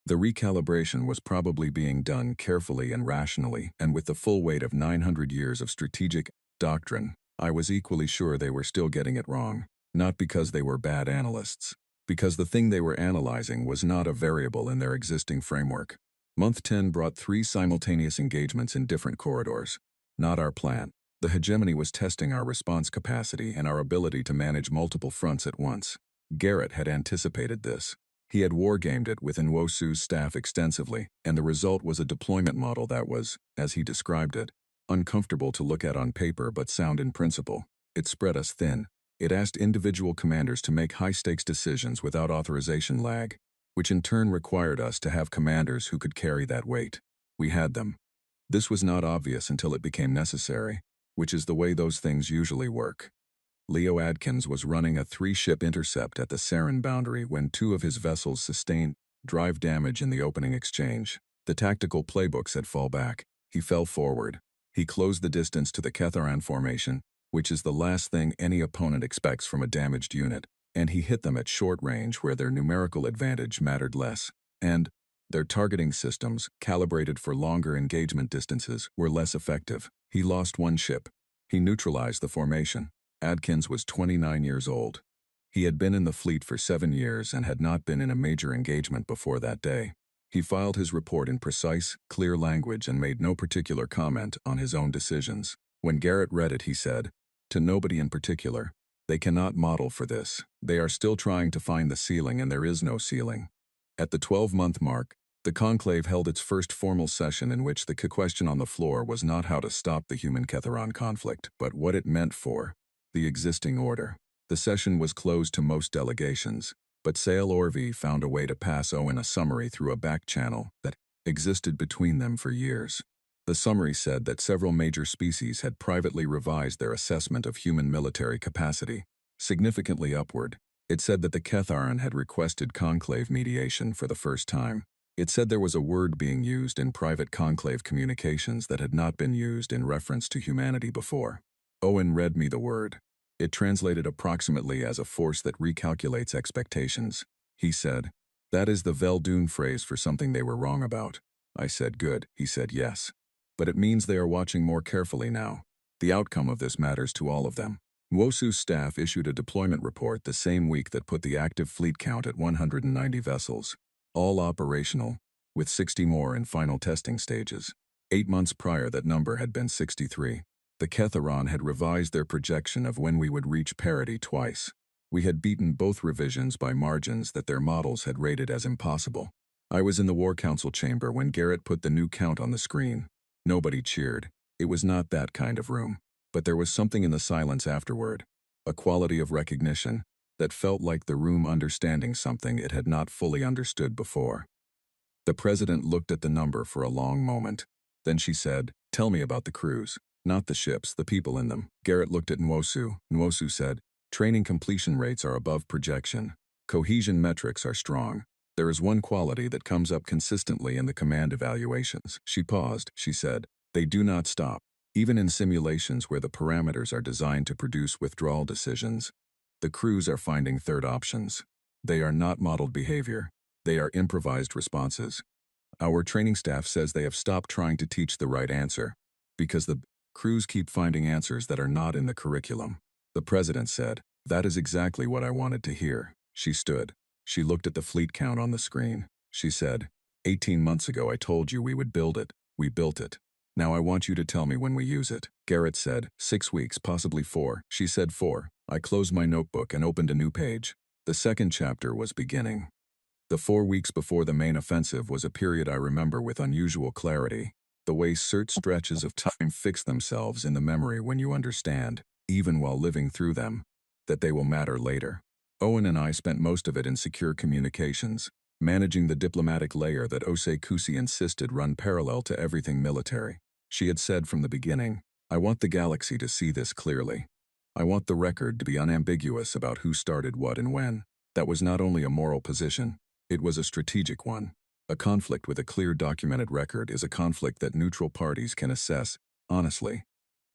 The recalibration was probably being done carefully and rationally, and with the full weight of 900 years of strategic doctrine. I was equally sure they were still getting it wrong, not because they were bad analysts, because the thing they were analyzing was not a variable in their existing framework. Month 10 brought 3 simultaneous engagements in different corridors. Not our plan. The hegemony was testing our response capacity and our ability to manage multiple fronts at once. Garrett had anticipated this. He had wargamed it with Nwosu's staff extensively, and the result was a deployment model that was, as he described it, uncomfortable to look at on paper but sound in principle. It spread us thin. It asked individual commanders to make high-stakes decisions without authorization lag, which in turn required us to have commanders who could carry that weight. We had them. This was not obvious until it became necessary, which is the way those things usually work. Leo Adkins was running a 3-ship intercept at the Sarin boundary when 2 of his vessels sustained drive damage in the opening exchange. The tactical playbook said fall back. He fell forward. He closed the distance to the Ketharan formation, which is the last thing any opponent expects from a damaged unit, and he hit them at short range where their numerical advantage mattered less, and their targeting systems, calibrated for longer engagement distances, were less effective. He lost 1 ship. He neutralized the formation. Adkins was 29 years old. He had been in the fleet for 7 years and had not been in a major engagement before that day. He filed his report in precise, clear language and made no particular comment on his own decisions. When Garrett read it, he said, "To nobody in particular. They cannot model for this. They are still trying to find the ceiling, and there is no ceiling." At the 12-month mark, the conclave held its first formal session in which the question on the floor was not how to stop the human-Ketharan conflict, but what it meant for the existing order. The session was closed to most delegations, but Sale Orvie found a way to pass Owen a summary through a back channel that existed between them for years. The summary said that several major species had privately revised their assessment of human military capacity, significantly upward. It said that the Ketharan had requested conclave mediation for the first time. It said there was a word being used in private conclave communications that had not been used in reference to humanity before. Owen read me the word. It translated approximately as a force that recalculates expectations. He said, "That is the Veldun phrase for something they were wrong about." I said, "Good." He said, "Yes. But it means they are watching more carefully now. The outcome of this matters to all of them." Nwosu's staff issued a deployment report the same week that put the active fleet count at 190 vessels, all operational, with 60 more in final testing stages. 8 months prior, that number had been 63. The Ketharan had revised their projection of when we would reach parity twice. We had beaten both revisions by margins that their models had rated as impossible. I was in the War Council chamber when Garrett put the new count on the screen. Nobody cheered. It was not that kind of room. But there was something in the silence afterward, a quality of recognition, that felt like the room understanding something it had not fully understood before. The president looked at the number for a long moment. Then she said, "Tell me about the crews. Not the ships, the people in them." Garrett looked at Nwosu. Nwosu said, "Training completion rates are above projection. Cohesion metrics are strong. There is one quality that comes up consistently in the command evaluations." She paused. She said, "They do not stop. Even in simulations where the parameters are designed to produce withdrawal decisions, the crews are finding third options. They are not modeled behavior. They are improvised responses. Our training staff says they have stopped trying to teach the right answer, because the crews keep finding answers that are not in the curriculum." The president said, "That is exactly what I wanted to hear." She stood. She looked at the fleet count on the screen. She said, 18 months ago I told you we would build it. We built it. Now I want you to tell me when we use it." Garrett said, 6 weeks, possibly 4. She said 4. I closed my notebook and opened a new page. The second chapter was beginning. The 4 weeks before the main offensive was a period I remember with unusual clarity. The way certain stretches of time fix themselves in the memory when you understand, even while living through them, that they will matter later. Owen and I spent most of it in secure communications, managing the diplomatic layer that Osei Kusi insisted run parallel to everything military. She had said from the beginning, "I want the galaxy to see this clearly. I want the record to be unambiguous about who started what and when." That was not only a moral position, it was a strategic one. A conflict with a clear documented record is a conflict that neutral parties can assess honestly.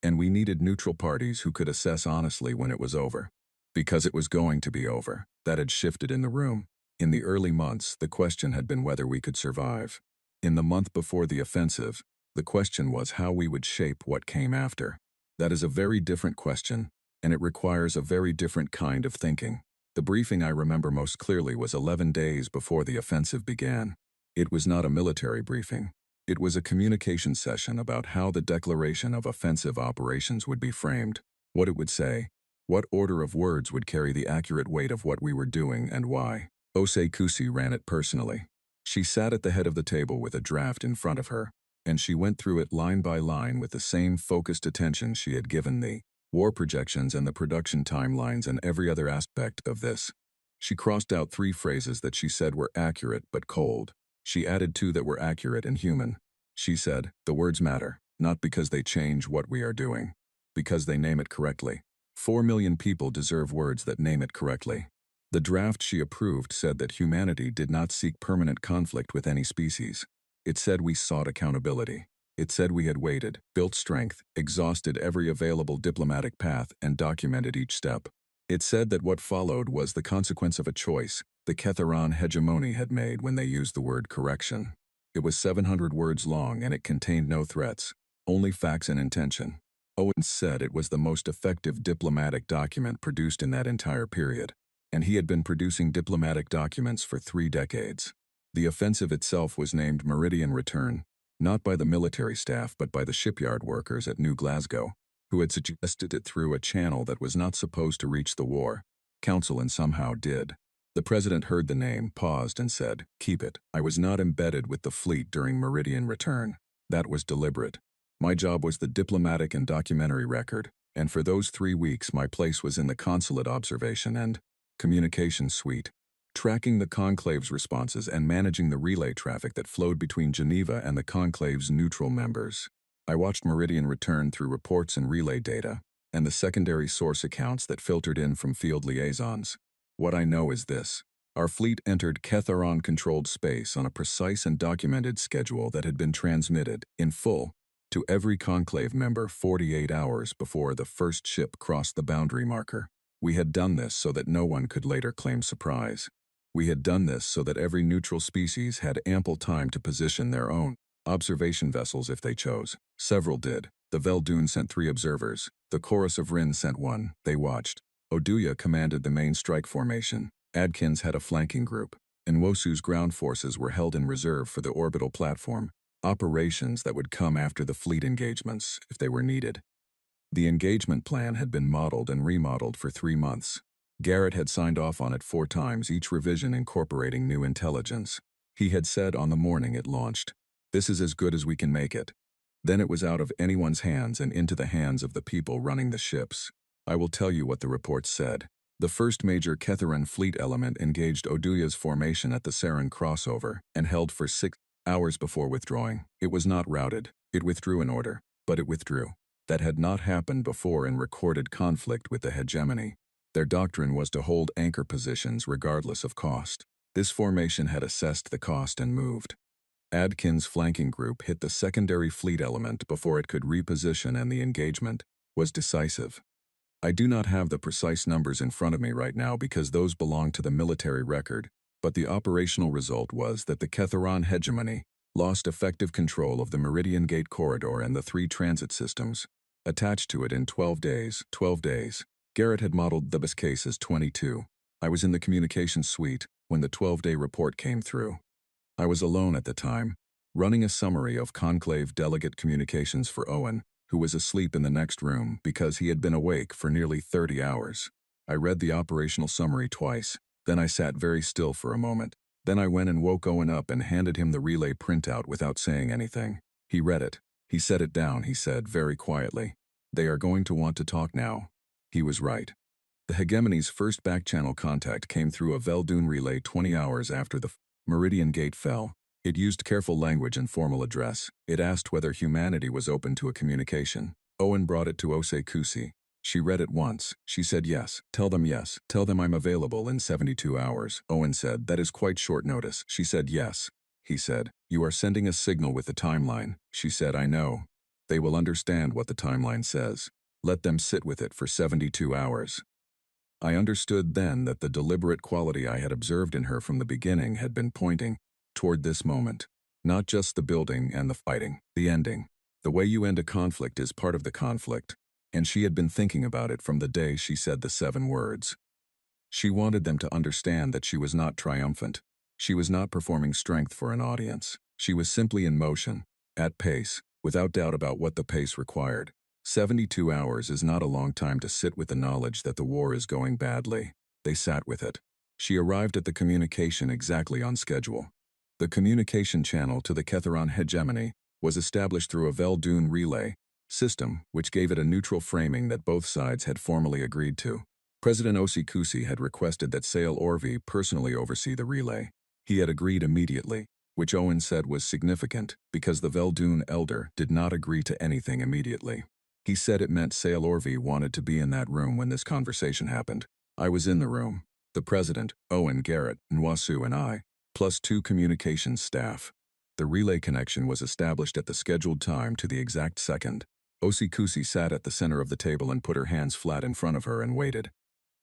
And we needed neutral parties who could assess honestly when it was over. Because it was going to be over. That had shifted in the room. In the early months, the question had been whether we could survive. In the month before the offensive, the question was how we would shape what came after. That is a very different question, and it requires a very different kind of thinking. The briefing I remember most clearly was 11 days before the offensive began. It was not a military briefing. It was a communication session about how the declaration of offensive operations would be framed, what it would say, what order of words would carry the accurate weight of what we were doing and why. Osei ran it personally. She sat at the head of the table with a draft in front of her, and she went through it line by line with the same focused attention she had given the war projections and the production timelines and every other aspect of this. She crossed out 3 phrases that she said were accurate but cold. She added 2 that were accurate and human. She said, "The words matter, not because they change what we are doing, because they name it correctly. 4 million people deserve words that name it correctly." The draft she approved said that humanity did not seek permanent conflict with any species. It said we sought accountability. It said we had waited, built strength, exhausted every available diplomatic path, and documented each step. It said that what followed was the consequence of a choice the Ketharon hegemony had made when they used the word correction. It was 700 words long and it contained no threats, only facts and intention. Owen said it was the most effective diplomatic document produced in that entire period, and he had been producing diplomatic documents for 3 decades. The offensive itself was named Meridian Return, not by the military staff but by the shipyard workers at New Glasgow, who had suggested it through a channel that was not supposed to reach the war council and somehow did. The president heard the name, paused, and said, "Keep it. I was not embedded with the fleet during Meridian Return. That was deliberate. My job was the diplomatic and documentary record, and for those 3 weeks my place was in the consulate observation and communication suite, tracking the conclave's responses and managing the relay traffic that flowed between Geneva and the conclave's neutral members. I watched Meridian Return through reports and relay data, and the secondary source accounts that filtered in from field liaisons. What I know is this. Our fleet entered Ketharon-controlled space on a precise and documented schedule that had been transmitted, in full, to every conclave member 48 hours before the first ship crossed the boundary marker. We had done this so that no one could later claim surprise. We had done this so that every neutral species had ample time to position their own observation vessels if they chose. Several did. The Veldun sent 3 observers. The Chorus of Rin sent 1. They watched. Oduya commanded the main strike formation. Adkins had a flanking group. And Nwosu's ground forces were held in reserve for the orbital platform, operations that would come after the fleet engagements, if they were needed. The engagement plan had been modeled and remodeled for 3 months. Garrett had signed off on it 4 times, each revision incorporating new intelligence. He had said on the morning it launched, "This is as good as we can make it." Then it was out of anyone's hands and into the hands of the people running the ships. I will tell you what the reports said. The first major Ketharan fleet element engaged Oduya's formation at the Sarin crossover and held for 6 hours before withdrawing. It was not routed. It withdrew in order, but it withdrew. That had not happened before in recorded conflict with the hegemony. Their doctrine was to hold anchor positions regardless of cost. This formation had assessed the cost and moved. Adkins' flanking group hit the secondary fleet element before it could reposition, and the engagement was decisive. I do not have the precise numbers in front of me right now because those belong to the military record, but the operational result was that the Ketharon hegemony lost effective control of the Meridian Gate corridor and the 3 transit systems attached to it in 12 days. 12 days. Garrett had modeled the best case as 22. I was in the communications suite when the 12-day report came through. I was alone at the time, running a summary of conclave delegate communications for Owen, who was asleep in the next room because he had been awake for nearly 30 hours. I read the operational summary twice, then I sat very still for a moment. Then I went and woke Owen up and handed him the relay printout without saying anything. He read it. He set it down, he said very quietly. "They are going to want to talk now." He was right. The hegemony's first back-channel contact came through a Veldun relay 20 hours after the Meridian Gate fell. It used careful language and formal address. It asked whether humanity was open to a communication. Owen brought it to Osei. She read it once. She said yes. "Tell them yes. Tell them I'm available in 72 hours. Owen said, "That is quite short notice." She said yes. He said, "You are sending a signal with the timeline." She said, "I know. They will understand what the timeline says. Let them sit with it for 72 hours. I understood then that the deliberate quality I had observed in her from the beginning had been pointing toward this moment. Not just the building and the fighting, the ending. The way you end a conflict is part of the conflict, and she had been thinking about it from the day she said the 7 words. She wanted them to understand that she was not triumphant. She was not performing strength for an audience. She was simply in motion, at pace, without doubt about what the pace required. 72 hours is not a long time to sit with the knowledge that the war is going badly. They sat with it. She arrived at the communication exactly on schedule. The communication channel to the Ketharon hegemony was established through a Veldune relay system, which gave it a neutral framing that both sides had formally agreed to. President Osikusi had requested that Sale Orvi personally oversee the relay. He had agreed immediately, which Owen said was significant because the Veldune elder did not agree to anything immediately. He said it meant Sale Orvi wanted to be in that room when this conversation happened. I was in the room. The president, Owen, Garrett, Nwasu, and I, plus 2 communications staff. The relay connection was established at the scheduled time to the exact second. Osikusi sat at the center of the table and put her hands flat in front of her and waited.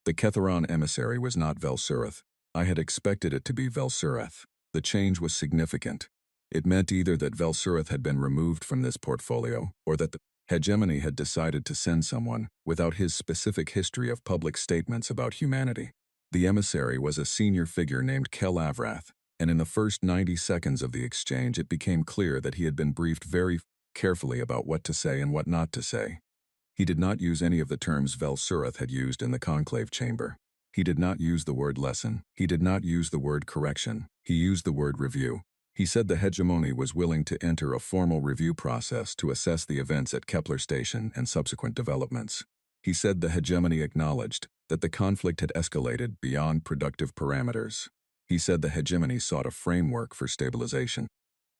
The Ketharon emissary was not Velsureth. I had expected it to be Velsureth. The change was significant. It meant either that Velsureth had been removed from this portfolio, or that the hegemony had decided to send someone without his specific history of public statements about humanity. The emissary was a senior figure named Kel Avrath, and in the first 90 seconds of the exchange it became clear that he had been briefed very carefully about what to say and what not to say. He did not use any of the terms Velsureth had used in the conclave chamber. He did not use the word lesson. He did not use the word correction. He used the word review. He said the hegemony was willing to enter a formal review process to assess the events at Kepler Station and subsequent developments. He said the hegemony acknowledged that the conflict had escalated beyond productive parameters. He said the hegemony sought a framework for stabilization.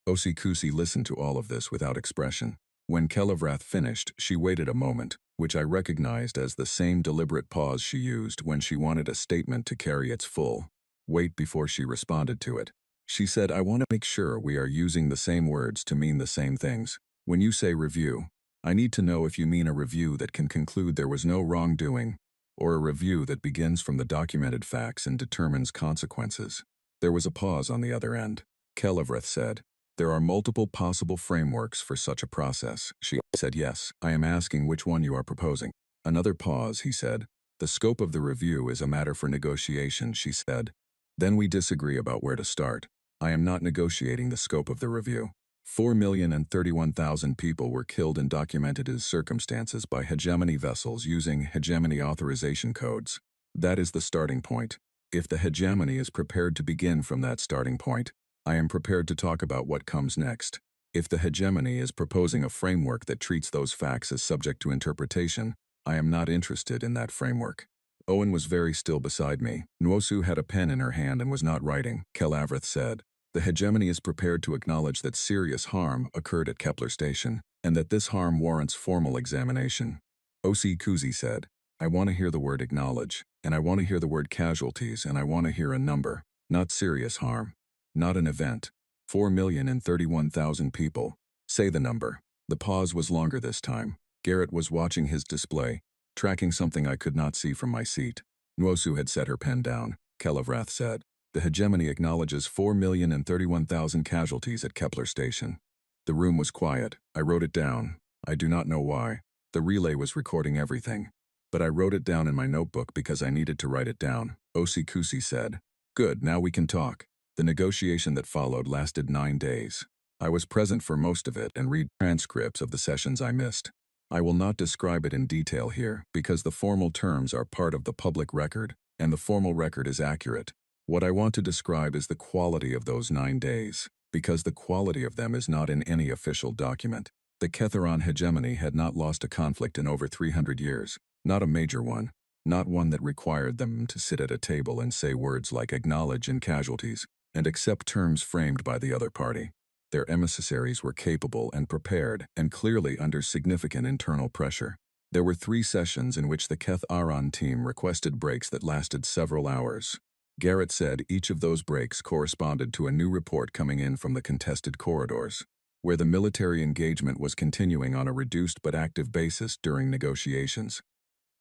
Osikusi listened to all of this without expression. When Kelavrath finished, she waited a moment, which I recognized as the same deliberate pause she used when she wanted a statement to carry its full weight before she responded to it. She said, I want to make sure we are using the same words to mean the same things. When you say review, I need to know if you mean a review that can conclude there was no wrongdoing, or a review that begins from the documented facts and determines consequences. There was a pause on the other end. Kelavrath said, there are multiple possible frameworks for such a process. She said, yes, I am asking which one you are proposing. Another pause, he said. The scope of the review is a matter for negotiation, she said. Then we disagree about where to start. I am not negotiating the scope of the review. 4,031,000 people were killed in documented circumstances by hegemony vessels using hegemony authorization codes. That is the starting point. If the hegemony is prepared to begin from that starting point, I am prepared to talk about what comes next. If the hegemony is proposing a framework that treats those facts as subject to interpretation, I am not interested in that framework. Owen was very still beside me. Nwosu had a pen in her hand and was not writing. Kelavrath said, the hegemony is prepared to acknowledge that serious harm occurred at Kepler Station, and that this harm warrants formal examination. Osikusi said, I want to hear the word acknowledge, and I want to hear the word casualties, and I want to hear a number, not serious harm. Not an event. 4,031,000 people. Say the number. The pause was longer this time. Garrett was watching his display, tracking something I could not see from my seat. Nwosu had set her pen down. Kelavrath said, the hegemony acknowledges 4,031,000 casualties at Kepler Station. The room was quiet. I wrote it down. I do not know why. The relay was recording everything. But I wrote it down in my notebook because I needed to write it down. Osikusi said, good, now we can talk. The negotiation that followed lasted 9 days. I was present for most of it and read transcripts of the sessions I missed. I will not describe it in detail here because the formal terms are part of the public record, and the formal record is accurate. What I want to describe is the quality of those 9 days, because the quality of them is not in any official document. The Ketharon hegemony had not lost a conflict in over 300 years, not a major one, not one that required them to sit at a table and say words like acknowledge and casualties, and accept terms framed by the other party. Their emissaries were capable and prepared and clearly under significant internal pressure. There were 3 sessions in which the Keth Aron team requested breaks that lasted several hours. Garrett said each of those breaks corresponded to a new report coming in from the contested corridors, where the military engagement was continuing on a reduced but active basis during negotiations.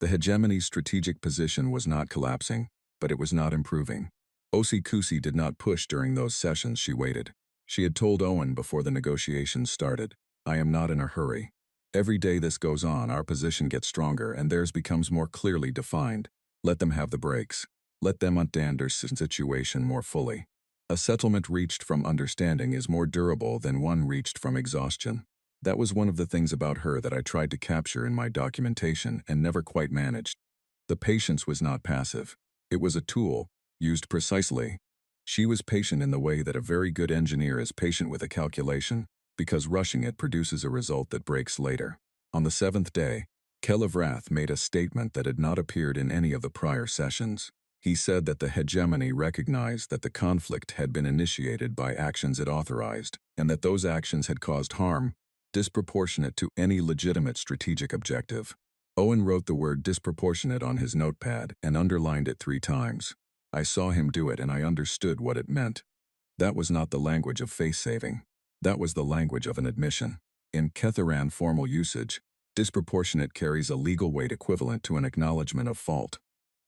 The hegemony's strategic position was not collapsing, but it was not improving. Osikusi did not push during those sessions. She waited. She had told Owen before the negotiations started, I am not in a hurry. Every day this goes on, our position gets stronger and theirs becomes more clearly defined. Let them have the breaks. Let them understand their situation more fully. A settlement reached from understanding is more durable than one reached from exhaustion. That was one of the things about her that I tried to capture in my documentation and never quite managed. The patience was not passive. It was a tool, used precisely. She was patient in the way that a very good engineer is patient with a calculation, because rushing it produces a result that breaks later. On the seventh day, Kelevrath made a statement that had not appeared in any of the prior sessions. He said that the hegemony recognized that the conflict had been initiated by actions it authorized, and that those actions had caused harm disproportionate to any legitimate strategic objective. Owen wrote the word disproportionate on his notepad and underlined it 3 times. I saw him do it and I understood what it meant. That was not the language of face-saving. That was the language of an admission. In Ketharan formal usage, disproportionate carries a legal weight equivalent to an acknowledgement of fault.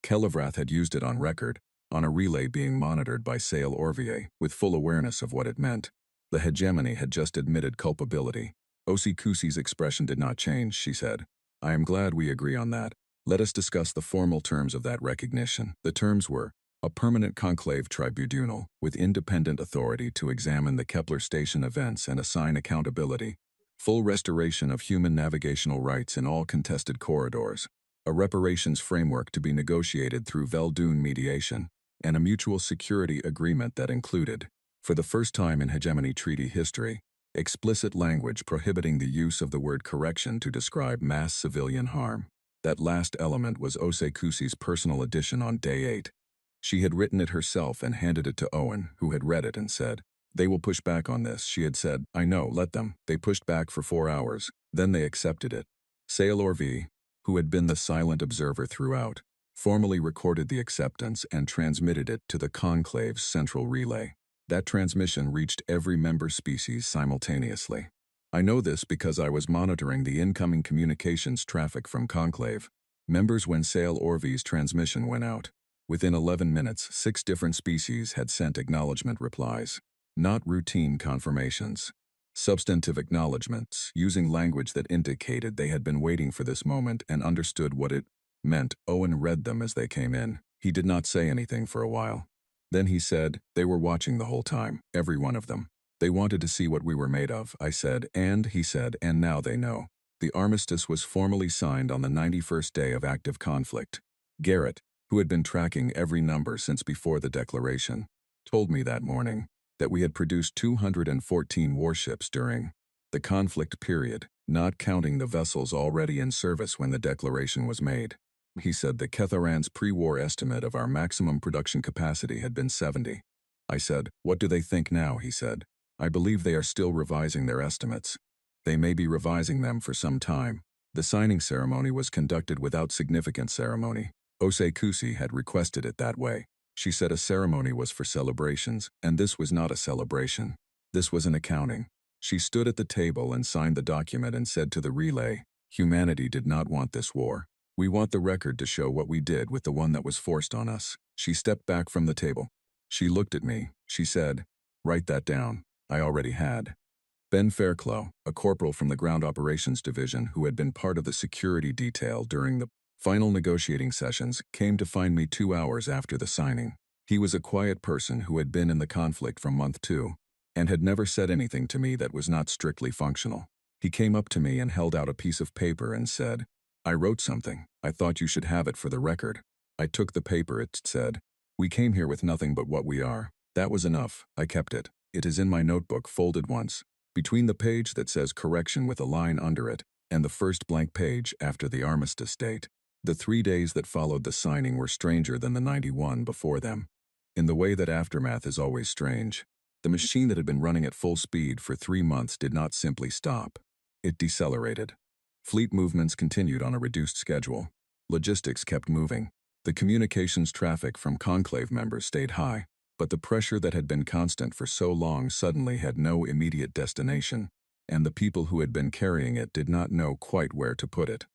Kelevrath had used it on record, on a relay being monitored by Sale Orvier, with full awareness of what it meant. The hegemony had just admitted culpability. Osikusi's expression did not change, she said. I am glad we agree on that. Let us discuss the formal terms of that recognition. The terms were, a permanent conclave tribunal with independent authority to examine the Kepler station events and assign accountability, full restoration of human navigational rights in all contested corridors, a reparations framework to be negotiated through Verdun mediation, and a mutual security agreement that included, for the first time in hegemony treaty history, explicit language prohibiting the use of the word correction to describe mass civilian harm. That last element was Osekusi's personal addition on day 8. She had written it herself and handed it to Owen, who had read it and said, they will push back on this, she had said. I know, let them. They pushed back for 4 hours. Then they accepted it. Sale Orvi, who had been the silent observer throughout, formally recorded the acceptance and transmitted it to the conclave's central relay. That transmission reached every member species simultaneously. I know this because I was monitoring the incoming communications traffic from conclave members when Sale Orvi's transmission went out. Within 11 minutes, 6 different species had sent acknowledgement replies. Not routine confirmations. Substantive acknowledgements, using language that indicated they had been waiting for this moment and understood what it meant. Owen read them as they came in. He did not say anything for a while. Then he said, they were watching the whole time, every one of them. They wanted to see what we were made of, I said, and he said, and now they know. The armistice was formally signed on the 91st day of active conflict. Garrett, who had been tracking every number since before the declaration, told me that morning that we had produced 214 warships during the conflict period, not counting the vessels already in service when the declaration was made. He said that Ketharan's pre-war estimate of our maximum production capacity had been 70. I said, what do they think now? He said, I believe they are still revising their estimates. They may be revising them for some time. The signing ceremony was conducted without significant ceremony. Osekusi had requested it that way. She said a ceremony was for celebrations, and this was not a celebration. This was an accounting. She stood at the table and signed the document and said to the relay, humanity did not want this war. We want the record to show what we did with the one that was forced on us. She stepped back from the table. She looked at me. She said, write that down. I already had. Ben Fairclough, a corporal from the Ground Operations Division who had been part of the security detail during the final negotiating sessions, came to find me 2 hours after the signing. He was a quiet person who had been in the conflict from month 2 and had never said anything to me that was not strictly functional. He came up to me and held out a piece of paper and said, I wrote something. I thought you should have it for the record. I took the paper. It said, we came here with nothing but what we are. That was enough. I kept it. It is in my notebook, folded once, between the page that says correction with a line under it and the first blank page after the armistice date. The 3 days that followed the signing were stranger than the 91 before them. In the way that aftermath is always strange. The machine that had been running at full speed for 3 months did not simply stop. It decelerated. Fleet movements continued on a reduced schedule. Logistics kept moving. The communications traffic from conclave members stayed high, but the pressure that had been constant for so long suddenly had no immediate destination, and the people who had been carrying it did not know quite where to put it.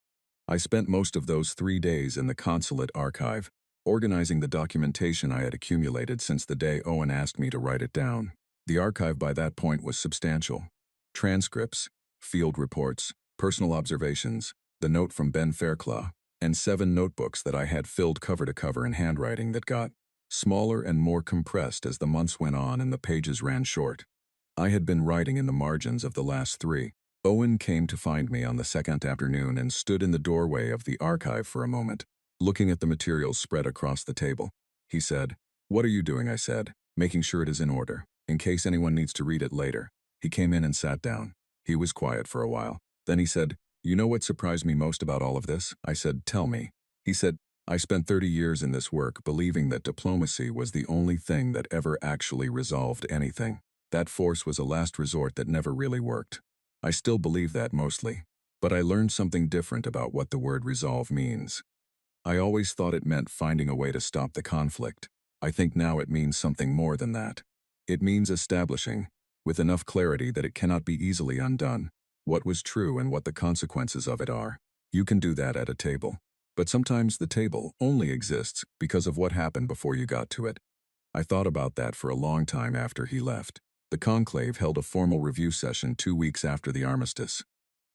I spent most of those 3 days in the consulate archive, organizing the documentation I had accumulated since the day Owen asked me to write it down. The archive by that point was substantial. Transcripts, field reports, personal observations, the note from Ben Fairclough, and 7 notebooks that I had filled cover to cover in handwriting that got smaller and more compressed as the months went on and the pages ran short. I had been writing in the margins of the last 3. Owen came to find me on the second afternoon and stood in the doorway of the archive for a moment, looking at the materials spread across the table. He said, "What are you doing?" I said, making sure it is in order, in case anyone needs to read it later. He came in and sat down. He was quiet for a while. Then he said, "You know what surprised me most about all of this?" I said, "Tell me." He said, "I spent 30 years in this work believing that diplomacy was the only thing that ever actually resolved anything. That force was a last resort that never really worked. I still believe that mostly. But I learned something different about what the word resolve means. I always thought it meant finding a way to stop the conflict. I think now it means something more than that. It means establishing, with enough clarity that it cannot be easily undone, what was true and what the consequences of it are. You can do that at a table. But sometimes the table only exists because of what happened before you got to it." I thought about that for a long time after he left. The conclave held a formal review session 2 weeks after the armistice.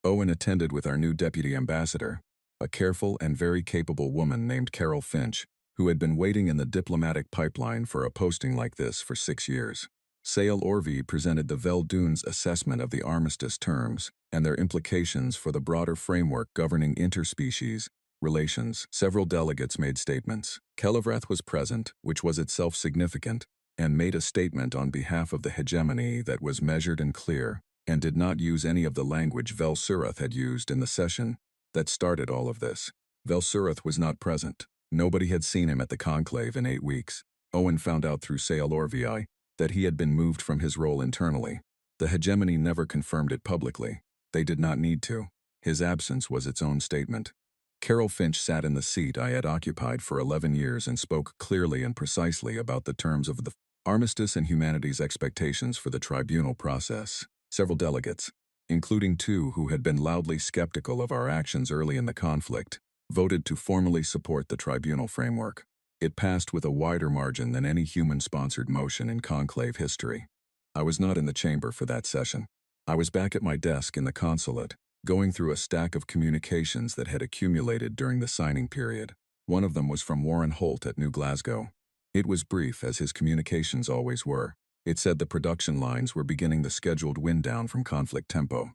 Owen attended with our new deputy ambassador, a careful and very capable woman named Carol Finch, who had been waiting in the diplomatic pipeline for a posting like this for 6 years. Sale Orvie presented the Vel'Dun's assessment of the armistice terms and their implications for the broader framework governing interspecies relations. Several delegates made statements. Kelevrath was present, which was itself significant, and made a statement on behalf of the hegemony that was measured and clear, and did not use any of the language Velsurath had used in the session that started all of this. Velsurath was not present. Nobody had seen him at the conclave in 8 weeks. Owen found out through Sale Orvie that he had been moved from his role internally. The hegemony never confirmed it publicly. They did not need to. His absence was its own statement. Carol Finch sat in the seat I had occupied for 11 years and spoke clearly and precisely about the terms of the armistice and humanity's expectations for the tribunal process. Several delegates, including 2 who had been loudly skeptical of our actions early in the conflict, voted to formally support the tribunal framework. It passed with a wider margin than any human-sponsored motion in conclave history. I was not in the chamber for that session. I was back at my desk in the consulate, going through a stack of communications that had accumulated during the signing period. One of them was from Warren Holt at New Glasgow. It was brief, as his communications always were. It said the production lines were beginning the scheduled wind down from conflict tempo.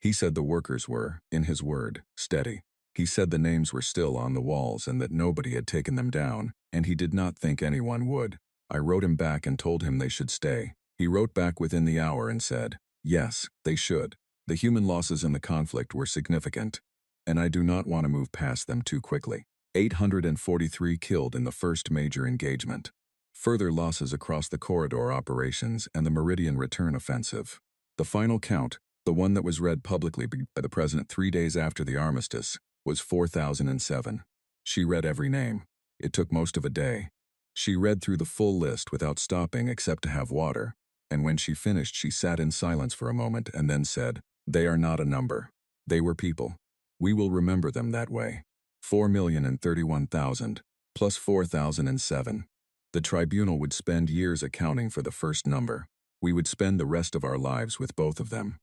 He said the workers were, in his word, steady. He said the names were still on the walls and that nobody had taken them down, and he did not think anyone would. I wrote him back and told him they should stay. He wrote back within the hour and said, "Yes, they should. The human losses in the conflict were significant, and I do not want to move past them too quickly. 843 killed in the first major engagement. Further losses across the corridor operations and the Meridian return offensive. The final count, the one that was read publicly by the president 3 days after the armistice, was 4,007. She read every name. It took most of a day. She read through the full list without stopping except to have water, and when she finished she sat in silence for a moment and then said, 'They are not a number. They were people. We will remember them that way. 4,031,000, plus 4,007. The tribunal would spend years accounting for the first number. We would spend the rest of our lives with both of them.'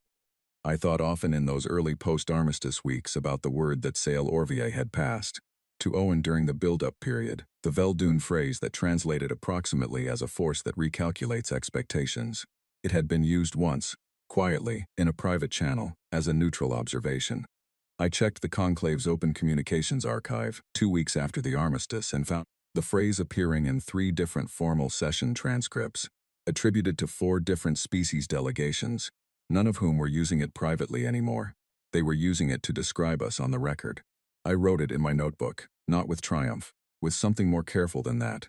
I thought often in those early post-armistice weeks about the word that Sale Orvie had passed to Owen during the build-up period, the Vel'Dun phrase that translated approximately as a force that recalculates expectations. It had been used once, quietly, in a private channel, as a neutral observation. I checked the conclave's open communications archive 2 weeks after the armistice and found the phrase appearing in 3 different formal session transcripts, attributed to 4 different species delegations, none of whom were using it privately anymore. They were using it to describe us on the record. I wrote it in my notebook, not with triumph, with something more careful than that.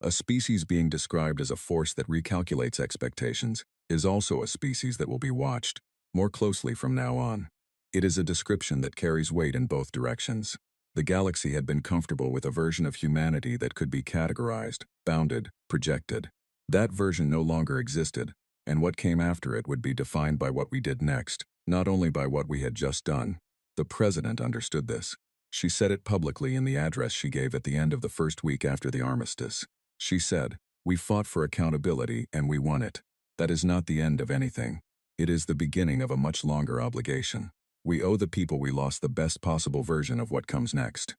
A species being described as a force that recalculates expectations is also a species that will be watched more closely from now on. It is a description that carries weight in both directions. The galaxy had been comfortable with a version of humanity that could be categorized, bounded, projected. That version no longer existed, and what came after it would be defined by what we did next, not only by what we had just done. The president understood this. She said it publicly in the address she gave at the end of the first week after the armistice. She said, "We fought for accountability and we won it. That is not the end of anything. It is the beginning of a much longer obligation. We owe the people we lost the best possible version of what comes next."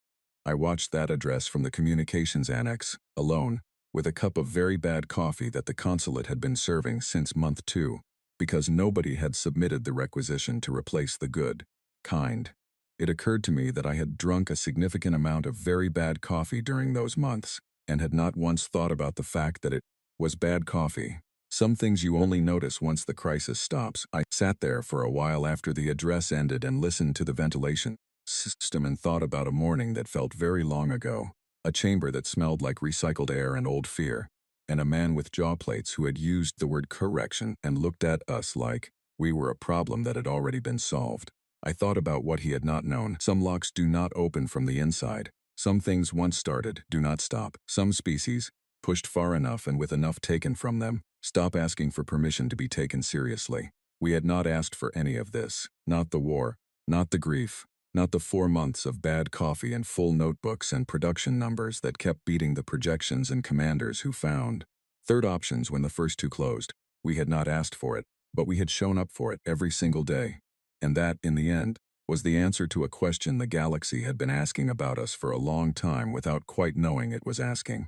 I watched that address from the communications annex, alone, with a cup of very bad coffee that the consulate had been serving since month 2, because nobody had submitted the requisition to replace the good, kind. It occurred to me that I had drunk a significant amount of very bad coffee during those months. and had not once thought about the fact that it was bad coffee. Some things you only notice once the crisis stops. I sat there for a while after the address ended and listened to the ventilation system and thought about a morning that felt very long ago, a chamber that smelled like recycled air and old fear, and a man with jaw plates who had used the word correction and looked at us like we were a problem that had already been solved. I thought about what he had not known. Some locks do not open from the inside. Some things once started do not stop. Some species, pushed far enough and with enough taken from them, stop asking for permission to be taken seriously. We had not asked for any of this. Not the war, not the grief, not the 4 months of bad coffee and full notebooks and production numbers that kept beating the projections and commanders who found third options when the first two closed. We had not asked for it, but we had shown up for it every single day. And that, in the end, was the answer to a question the galaxy had been asking about us for a long time without quite knowing it was asking.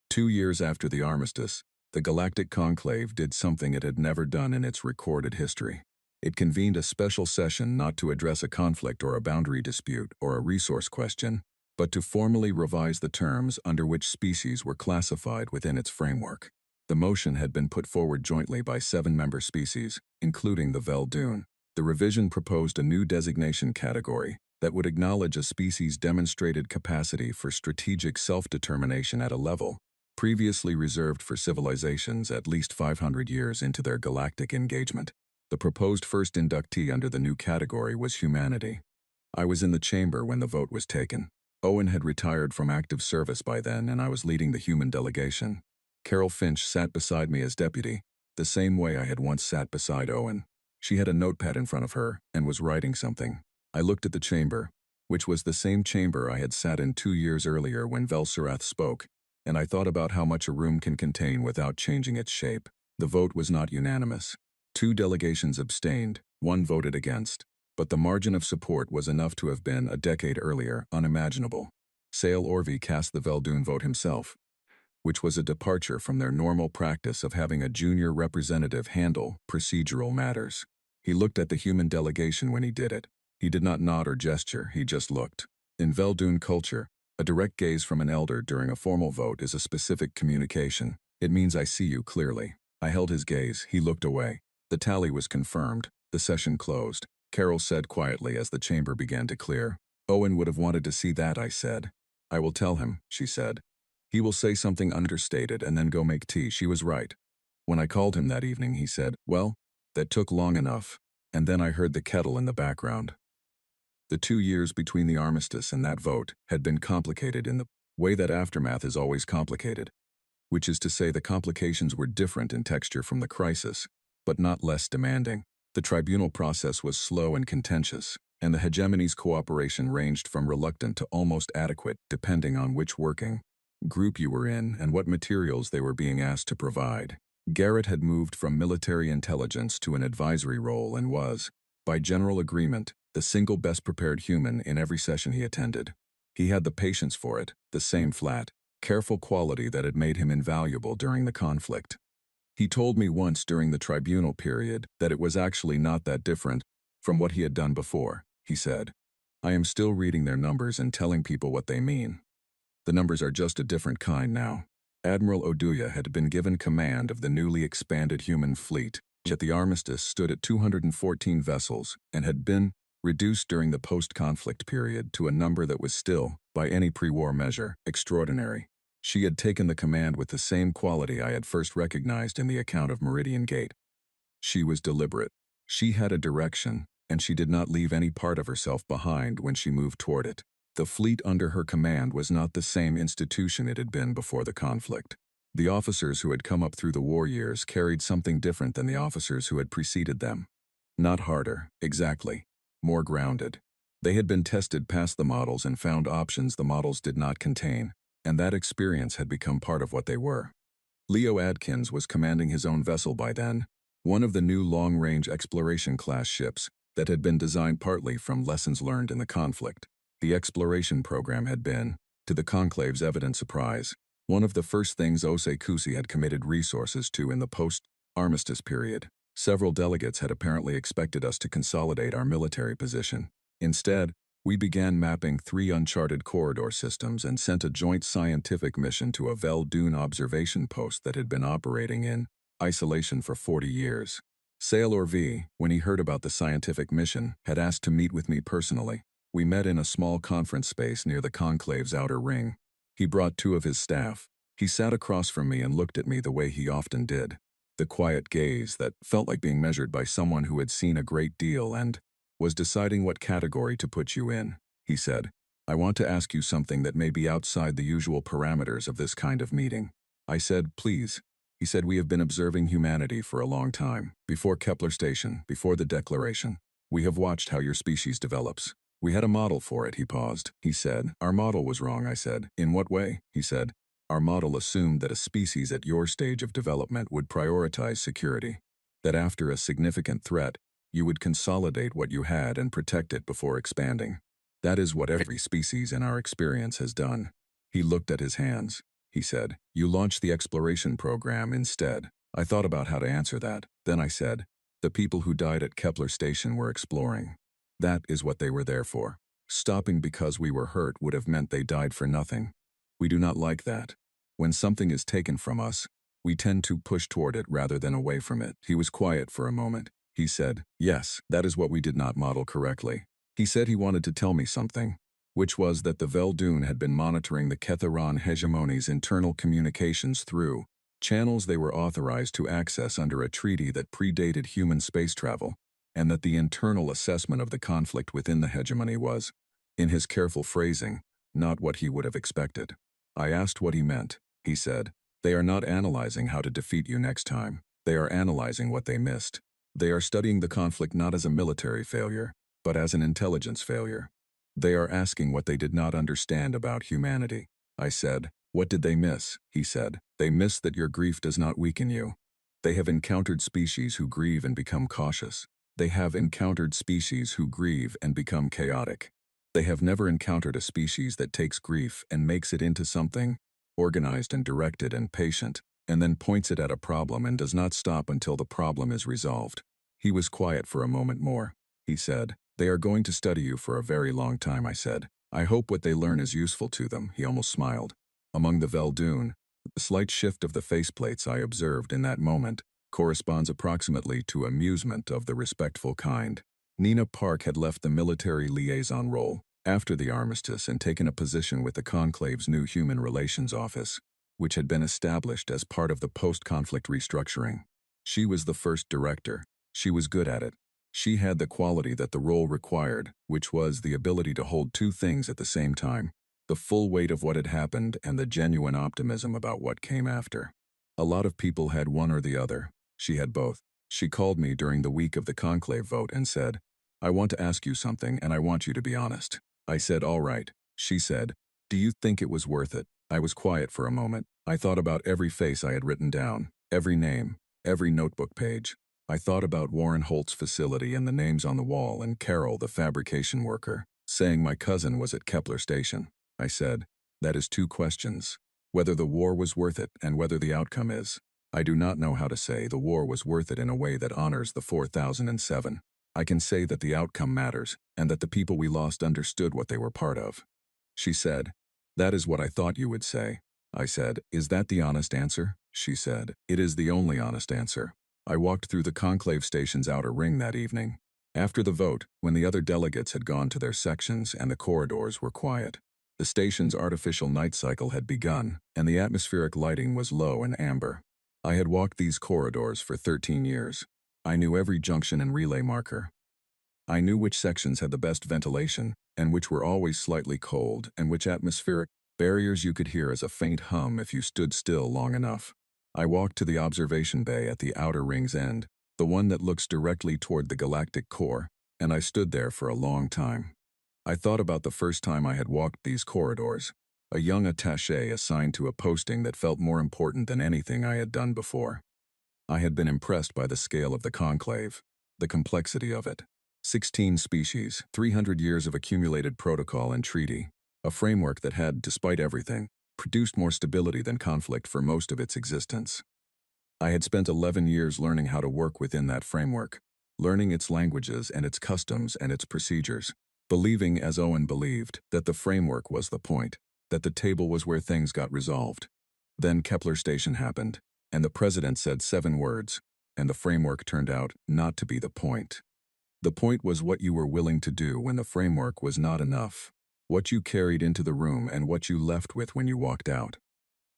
2 years after the armistice, the Galactic Conclave did something it had never done in its recorded history. It convened a special session not to address a conflict or a boundary dispute or a resource question, but to formally revise the terms under which species were classified within its framework. The motion had been put forward jointly by 7 member species, including the Veldune. The revision proposed a new designation category that would acknowledge a species' demonstrated capacity for strategic self-determination at a level previously reserved for civilizations at least 500 years into their galactic engagement. The proposed first inductee under the new category was humanity. I was in the chamber when the vote was taken. Owen had retired from active service by then, and I was leading the human delegation. Carol Finch sat beside me as deputy, the same way I had once sat beside Owen. She had a notepad in front of her and was writing something. I looked at the chamber, which was the same chamber I had sat in 2 years earlier when Velserath spoke, and I thought about how much a room can contain without changing its shape. The vote was not unanimous. 2 delegations abstained, 1 voted against, but the margin of support was enough to have been, a decade earlier, unimaginable. Sale Orvey cast the Veldune vote himself, which was a departure from their normal practice of having a junior representative handle procedural matters. He looked at the human delegation when he did it. He did not nod or gesture, he just looked. In Veldune culture, a direct gaze from an elder during a formal vote is a specific communication. It means I see you clearly. I held his gaze, he looked away. The tally was confirmed. The session closed. Carol said quietly as the chamber began to clear. Owen would have wanted to see that, I said. I will tell him, she said. He will say something understated and then go make tea. She was right. When I called him that evening, he said, well, that took long enough. And then I heard the kettle in the background. The 2 years between the armistice and that vote had been complicated in the way that aftermath is always complicated, which is to say the complications were different in texture from the crisis, but not less demanding. The tribunal process was slow and contentious, and the hegemony's cooperation ranged from reluctant to almost adequate, depending on which working group you were in and what materials they were being asked to provide. Garrett had moved from military intelligence to an advisory role and was, by general agreement, the single best prepared human in every session he attended. He had the patience for it, the same flat, careful quality that had made him invaluable during the conflict. He told me once during the tribunal period that it was actually not that different from what he had done before, he said. I am still reading their numbers and telling people what they mean. The numbers are just a different kind now. Admiral Oduya had been given command of the newly expanded human fleet, which at the armistice stood at 214 vessels and had been reduced during the post-conflict period to a number that was still, by any pre-war measure, extraordinary. She had taken the command with the same quality I had first recognized in the account of Meridian Gate. She was deliberate. She had a direction, and she did not leave any part of herself behind when she moved toward it. The fleet under her command was not the same institution it had been before the conflict. The officers who had come up through the war years carried something different than the officers who had preceded them. Not harder, exactly. More grounded. They had been tested past the models and found options the models did not contain, and that experience had become part of what they were. Leo Adkins was commanding his own vessel by then, one of the new long-range exploration-class ships that had been designed partly from lessons learned in the conflict. The exploration program had been, to the Conclave's evident surprise, one of the first things Osei Kusi had committed resources to in the post-armistice period. Several delegates had apparently expected us to consolidate our military position. Instead, We began mapping 3 uncharted corridor systems and sent a joint scientific mission to a Dune observation post that had been operating in isolation for 40 years. Sailor V, when he heard about the scientific mission, had asked to meet with me personally. We met in a small conference space near the conclave's outer ring. He brought 2 of his staff. He sat across from me and looked at me the way he often did. The quiet gaze that felt like being measured by someone who had seen a great deal and was deciding what category to put you in. He said, "I want to ask you something that may be outside the usual parameters of this kind of meeting." I said, "Please." He said, "We have been observing humanity for a long time. Before Kepler Station, before the Declaration. We have watched how your species develops. We had a model for it." He paused. He said, "Our model was wrong." I said, "In what way?" He said, "Our model assumed that a species at your stage of development would prioritize security. That after a significant threat, you would consolidate what you had and protect it before expanding. That is what every species in our experience has done." He looked at his hands. He said, "You launched the exploration program instead." I thought about how to answer that. Then I said, "The people who died at Kepler Station were exploring. That is what they were there for. Stopping because we were hurt would have meant they died for nothing. We do not like that. When something is taken from us, we tend to push toward it rather than away from it." He was quiet for a moment. He said, "Yes, that is what we did not model correctly." He said he wanted to tell me something, which was that the Dune had been monitoring the Ketharon hegemony's internal communications through channels they were authorized to access under a treaty that predated human space travel, and that the internal assessment of the conflict within the hegemony was, in his careful phrasing, not what he would have expected. I asked what he meant. He said, "They are not analyzing how to defeat you next time. They are analyzing what they missed. They are studying the conflict not as a military failure, but as an intelligence failure. They are asking what they did not understand about humanity." I said, "What did they miss?" He said, "They miss that your grief does not weaken you. They have encountered species who grieve and become cautious. They have encountered species who grieve and become chaotic. They have never encountered a species that takes grief and makes it into something organized and directed and patient, and then points it at a problem and does not stop until the problem is resolved." He was quiet for a moment more. He said, "They are going to study you for a very long time." I said, "I hope what they learn is useful to them." He almost smiled. Among the Dune, the slight shift of the faceplates I observed in that moment corresponds approximately to amusement of the respectful kind. Nina Park had left the military liaison role after the armistice and taken a position with the Conclave's new Human Relations Office, which had been established as part of the post-conflict restructuring. She was the first director. She was good at it. She had the quality that the role required, which was the ability to hold 2 things at the same time: the full weight of what had happened and the genuine optimism about what came after. A lot of people had one or the other. She had both. She called me during the week of the conclave vote and said, "I want to ask you something and I want you to be honest." I said, "All right." She said, "Do you think it was worth it?" I was quiet for a moment. I thought about every face I had written down, every name, every notebook page. I thought about Warren Holt's facility and the names on the wall and Carol, the fabrication worker, saying my cousin was at Kepler Station. I said, "That is 2 questions. Whether the war was worth it and whether the outcome is. I do not know how to say the war was worth it in a way that honors the 4007. I can say that the outcome matters and that the people we lost understood what they were part of." She said, "That is what I thought you would say." I said, "Is that the honest answer?" She said, "It is the only honest answer." I walked through the conclave station's outer ring that evening. After the vote, when the other delegates had gone to their sections and the corridors were quiet, the station's artificial night cycle had begun, and the atmospheric lighting was low and amber. I had walked these corridors for 13 years. I knew every junction and relay marker. I knew which sections had the best ventilation, and which were always slightly cold, and which atmospheric barriers you could hear as a faint hum if you stood still long enough. I walked to the observation bay at the outer ring's end, the one that looks directly toward the galactic core, and I stood there for a long time. I thought about the first time I had walked these corridors, a young attaché assigned to a posting that felt more important than anything I had done before. I had been impressed by the scale of the conclave, the complexity of it. 16 species, 300 years of accumulated protocol and treaty, a framework that had, despite everything, produced more stability than conflict for most of its existence. I had spent 11 years learning how to work within that framework, learning its languages and its customs and its procedures. believing, as Owen believed, that the framework was the point, that the table was where things got resolved. Then Kepler Station happened, and the president said 7 words, and the framework turned out not to be the point. The point was what you were willing to do when the framework was not enough, what you carried into the room and what you left with when you walked out.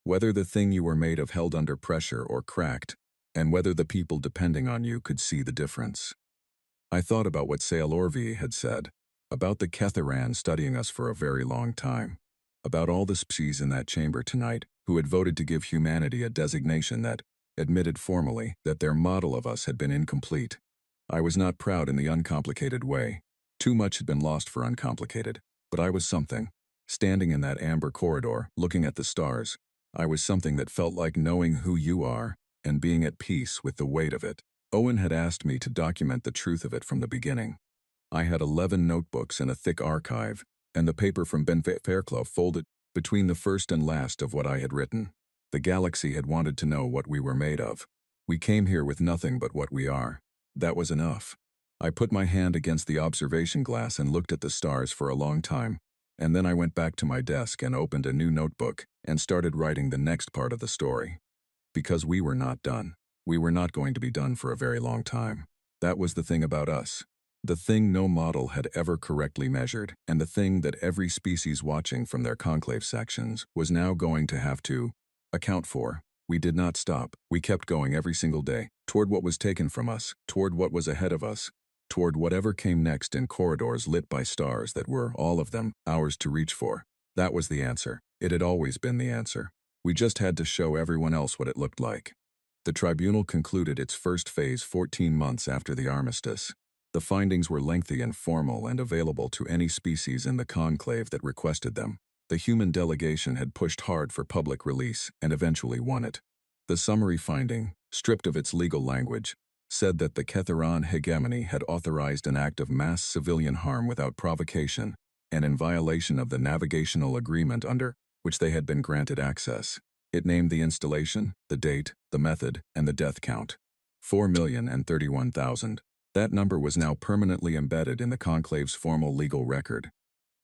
Whether the thing you were made of held under pressure or cracked, and whether the people depending on you could see the difference. I thought about what Sale Orvie had said, about the Ketharan studying us for a very long time, about all the species in that chamber tonight who had voted to give humanity a designation that admitted formally that their model of us had been incomplete. I was not proud in the uncomplicated way. Too much had been lost for uncomplicated, but I was something. Standing in that amber corridor, looking at the stars, I was something that felt like knowing who you are and being at peace with the weight of it. Owen had asked me to document the truth of it from the beginning. I had 11 notebooks and a thick archive, and the paper from Ben Fairclough folded between the first and last of what I had written. The galaxy had wanted to know what we were made of. We came here with nothing but what we are. That was enough. I put my hand against the observation glass and looked at the stars for a long time, and then I went back to my desk and opened a new notebook and started writing the next part of the story. Because we were not done. We were not going to be done for a very long time. That was the thing about us. The thing no model had ever correctly measured, and the thing that every species watching from their conclave sections was now going to have to account for. We did not stop. We kept going every single day, toward what was taken from us, toward what was ahead of us, toward whatever came next in corridors lit by stars that were, all of them, ours to reach for. That was the answer. It had always been the answer. We just had to show everyone else what it looked like. The tribunal concluded its first phase 14 months after the armistice. The findings were lengthy and formal and available to any species in the conclave that requested them. The human delegation had pushed hard for public release and eventually won it. The summary finding, stripped of its legal language, said that the Ketharan hegemony had authorized an act of mass civilian harm without provocation and in violation of the navigational agreement under which they had been granted access. It named the installation, the date, the method, and the death count. 4,031,000. That number was now permanently embedded in the conclave's formal legal record.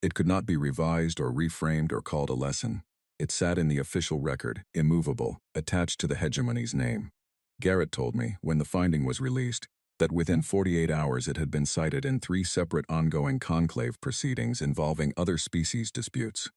It could not be revised or reframed or called a lesson. It sat in the official record, immovable, attached to the hegemony's name. Garrett told me, when the finding was released, that within 48 hours it had been cited in 3 separate ongoing conclave proceedings involving other species disputes.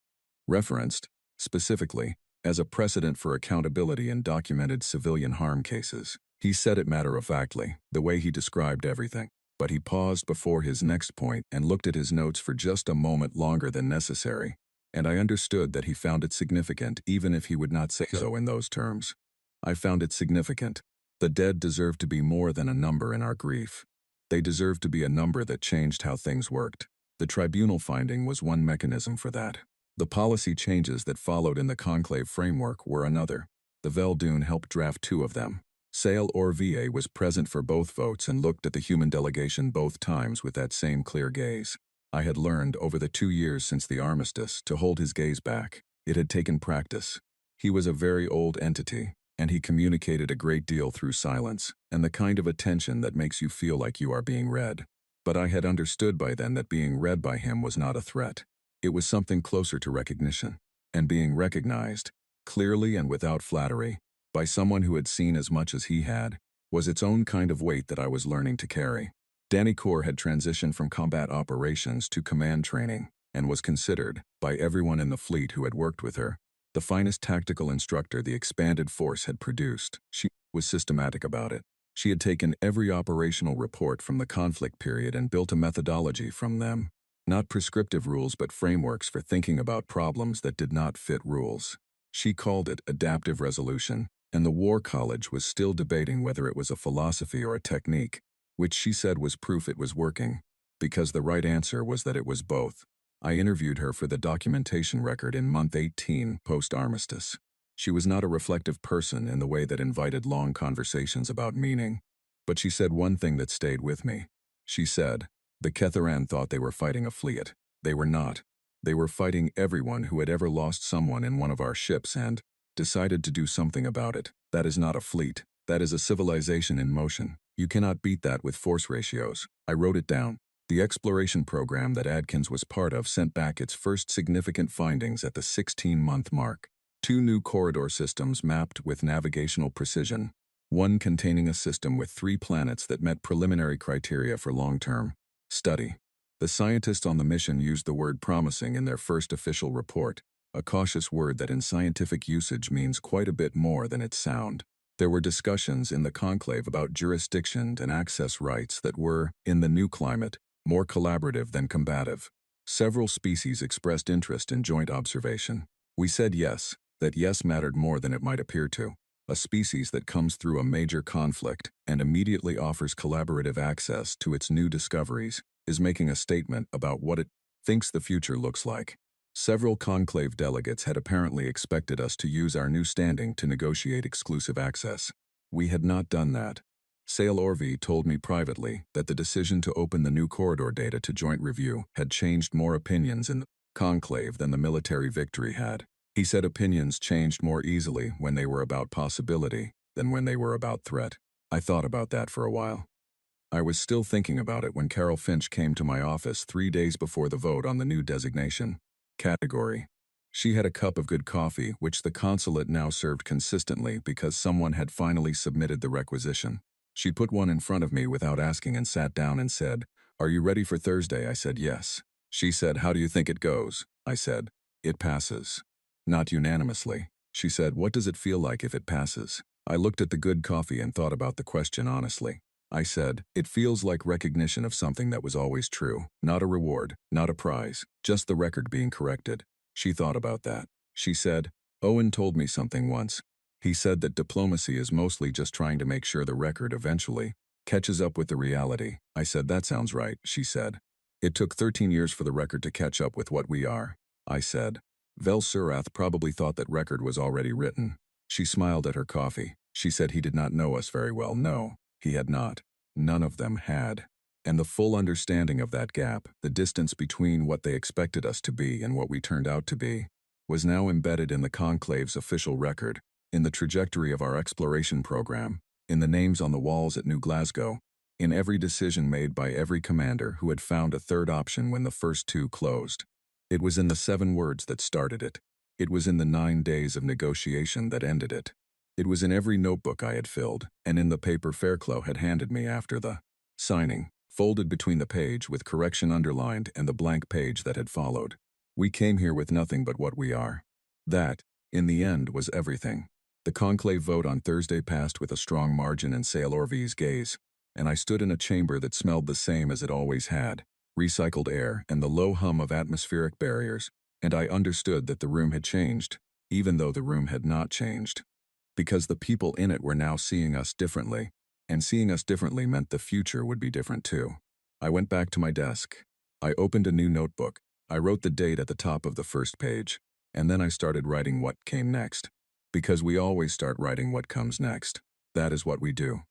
Referenced, specifically, as a precedent for accountability in documented civilian harm cases. He said it matter-of-factly, the way he described everything, but he paused before his next point and looked at his notes for just a moment longer than necessary, and I understood that he found it significant even if he would not say so in those terms. I found it significant. The dead deserved to be more than a number in our grief. They deserved to be a number that changed how things worked. The tribunal finding was one mechanism for that. The policy changes that followed in the conclave framework were another. The Veldune helped draft 2 of them. Sale Orvie was present for both votes and looked at the human delegation both times with that same clear gaze. I had learned over the 2 years since the armistice to hold his gaze back. It had taken practice. He was a very old entity, and he communicated a great deal through silence, and the kind of attention that makes you feel like you are being read. But I had understood by then that being read by him was not a threat. It was something closer to recognition, and being recognized, clearly and without flattery, by someone who had seen as much as he had, was its own kind of weight that I was learning to carry. Danny Corr had transitioned from combat operations to command training, and was considered, by everyone in the fleet who had worked with her, the finest tactical instructor the expanded force had produced. She was systematic about it. She had taken every operational report from the conflict period and built a methodology from them. Not prescriptive rules but frameworks for thinking about problems that did not fit rules. She called it adaptive resolution, and the War College was still debating whether it was a philosophy or a technique, which she said was proof it was working, because the right answer was that it was both. I interviewed her for the documentation record in month 18 post-armistice. She was not a reflective person in the way that invited long conversations about meaning, but she said one thing that stayed with me. She said, the Ketharan thought they were fighting a fleet. They were not. They were fighting everyone who had ever lost someone in one of our ships and decided to do something about it. That is not a fleet. That is a civilization in motion. You cannot beat that with force ratios. I wrote it down. The exploration program that Adkins was part of sent back its first significant findings at the 16-month mark. 2 new corridor systems mapped with navigational precision, one containing a system with 3 planets that met preliminary criteria for long-term study. The scientists on the mission used the word promising in their first official report, a cautious word that in scientific usage means quite a bit more than its sound. There were discussions in the conclave about jurisdiction and access rights that were, in the new climate, more collaborative than combative. Several species expressed interest in joint observation. We said yes, that yes mattered more than it might appear to. A species that comes through a major conflict and immediately offers collaborative access to its new discoveries is making a statement about what it thinks the future looks like. Several conclave delegates had apparently expected us to use our new standing to negotiate exclusive access. We had not done that. Sale Orvey told me privately that the decision to open the new corridor data to joint review had changed more opinions in the conclave than the military victory had. He said opinions changed more easily when they were about possibility than when they were about threat. I thought about that for a while. I was still thinking about it when Carol Finch came to my office 3 days before the vote on the new designation category. She had a cup of good coffee, which the consulate now served consistently because someone had finally submitted the requisition. She put one in front of me without asking and sat down and said, "Are you ready for Thursday?" I said yes. She said, "How do you think it goes?" I said, "It passes." Not unanimously. She said, "What does it feel like if it passes?" I looked at the good coffee and thought about the question honestly. I said, "It feels like recognition of something that was always true. Not a reward, not a prize, just the record being corrected." She thought about that. She said, "Owen told me something once. He said that diplomacy is mostly just trying to make sure the record eventually catches up with the reality." I said, "That sounds right," she said. "It took 13 years for the record to catch up with what we are." I said. Vel Surath probably thought that record was already written. She smiled at her coffee. She said he did not know us very well. No, he had not. None of them had. And the full understanding of that gap, the distance between what they expected us to be and what we turned out to be, was now embedded in the conclave's official record, in the trajectory of our exploration program, in the names on the walls at New Glasgow, in every decision made by every commander who had found a third option when the first 2 closed. It was in the 7 words that started it. It was in the 9 days of negotiation that ended it. It was in every notebook I had filled, and in the paper Fairclough had handed me after the signing, folded between the page with correction underlined and the blank page that had followed. We came here with nothing but what we are. That, in the end, was everything. The conclave vote on Thursday passed with a strong margin in Sale Orvey's gaze, and I stood in a chamber that smelled the same as it always had, recycled air and the low hum of atmospheric barriers, and I understood that the room had changed, even though the room had not changed. Because the people in it were now seeing us differently, and seeing us differently meant the future would be different too. I went back to my desk. I opened a new notebook. I wrote the date at the top of the first page, and then I started writing what came next. Because we always start writing what comes next. That is what we do.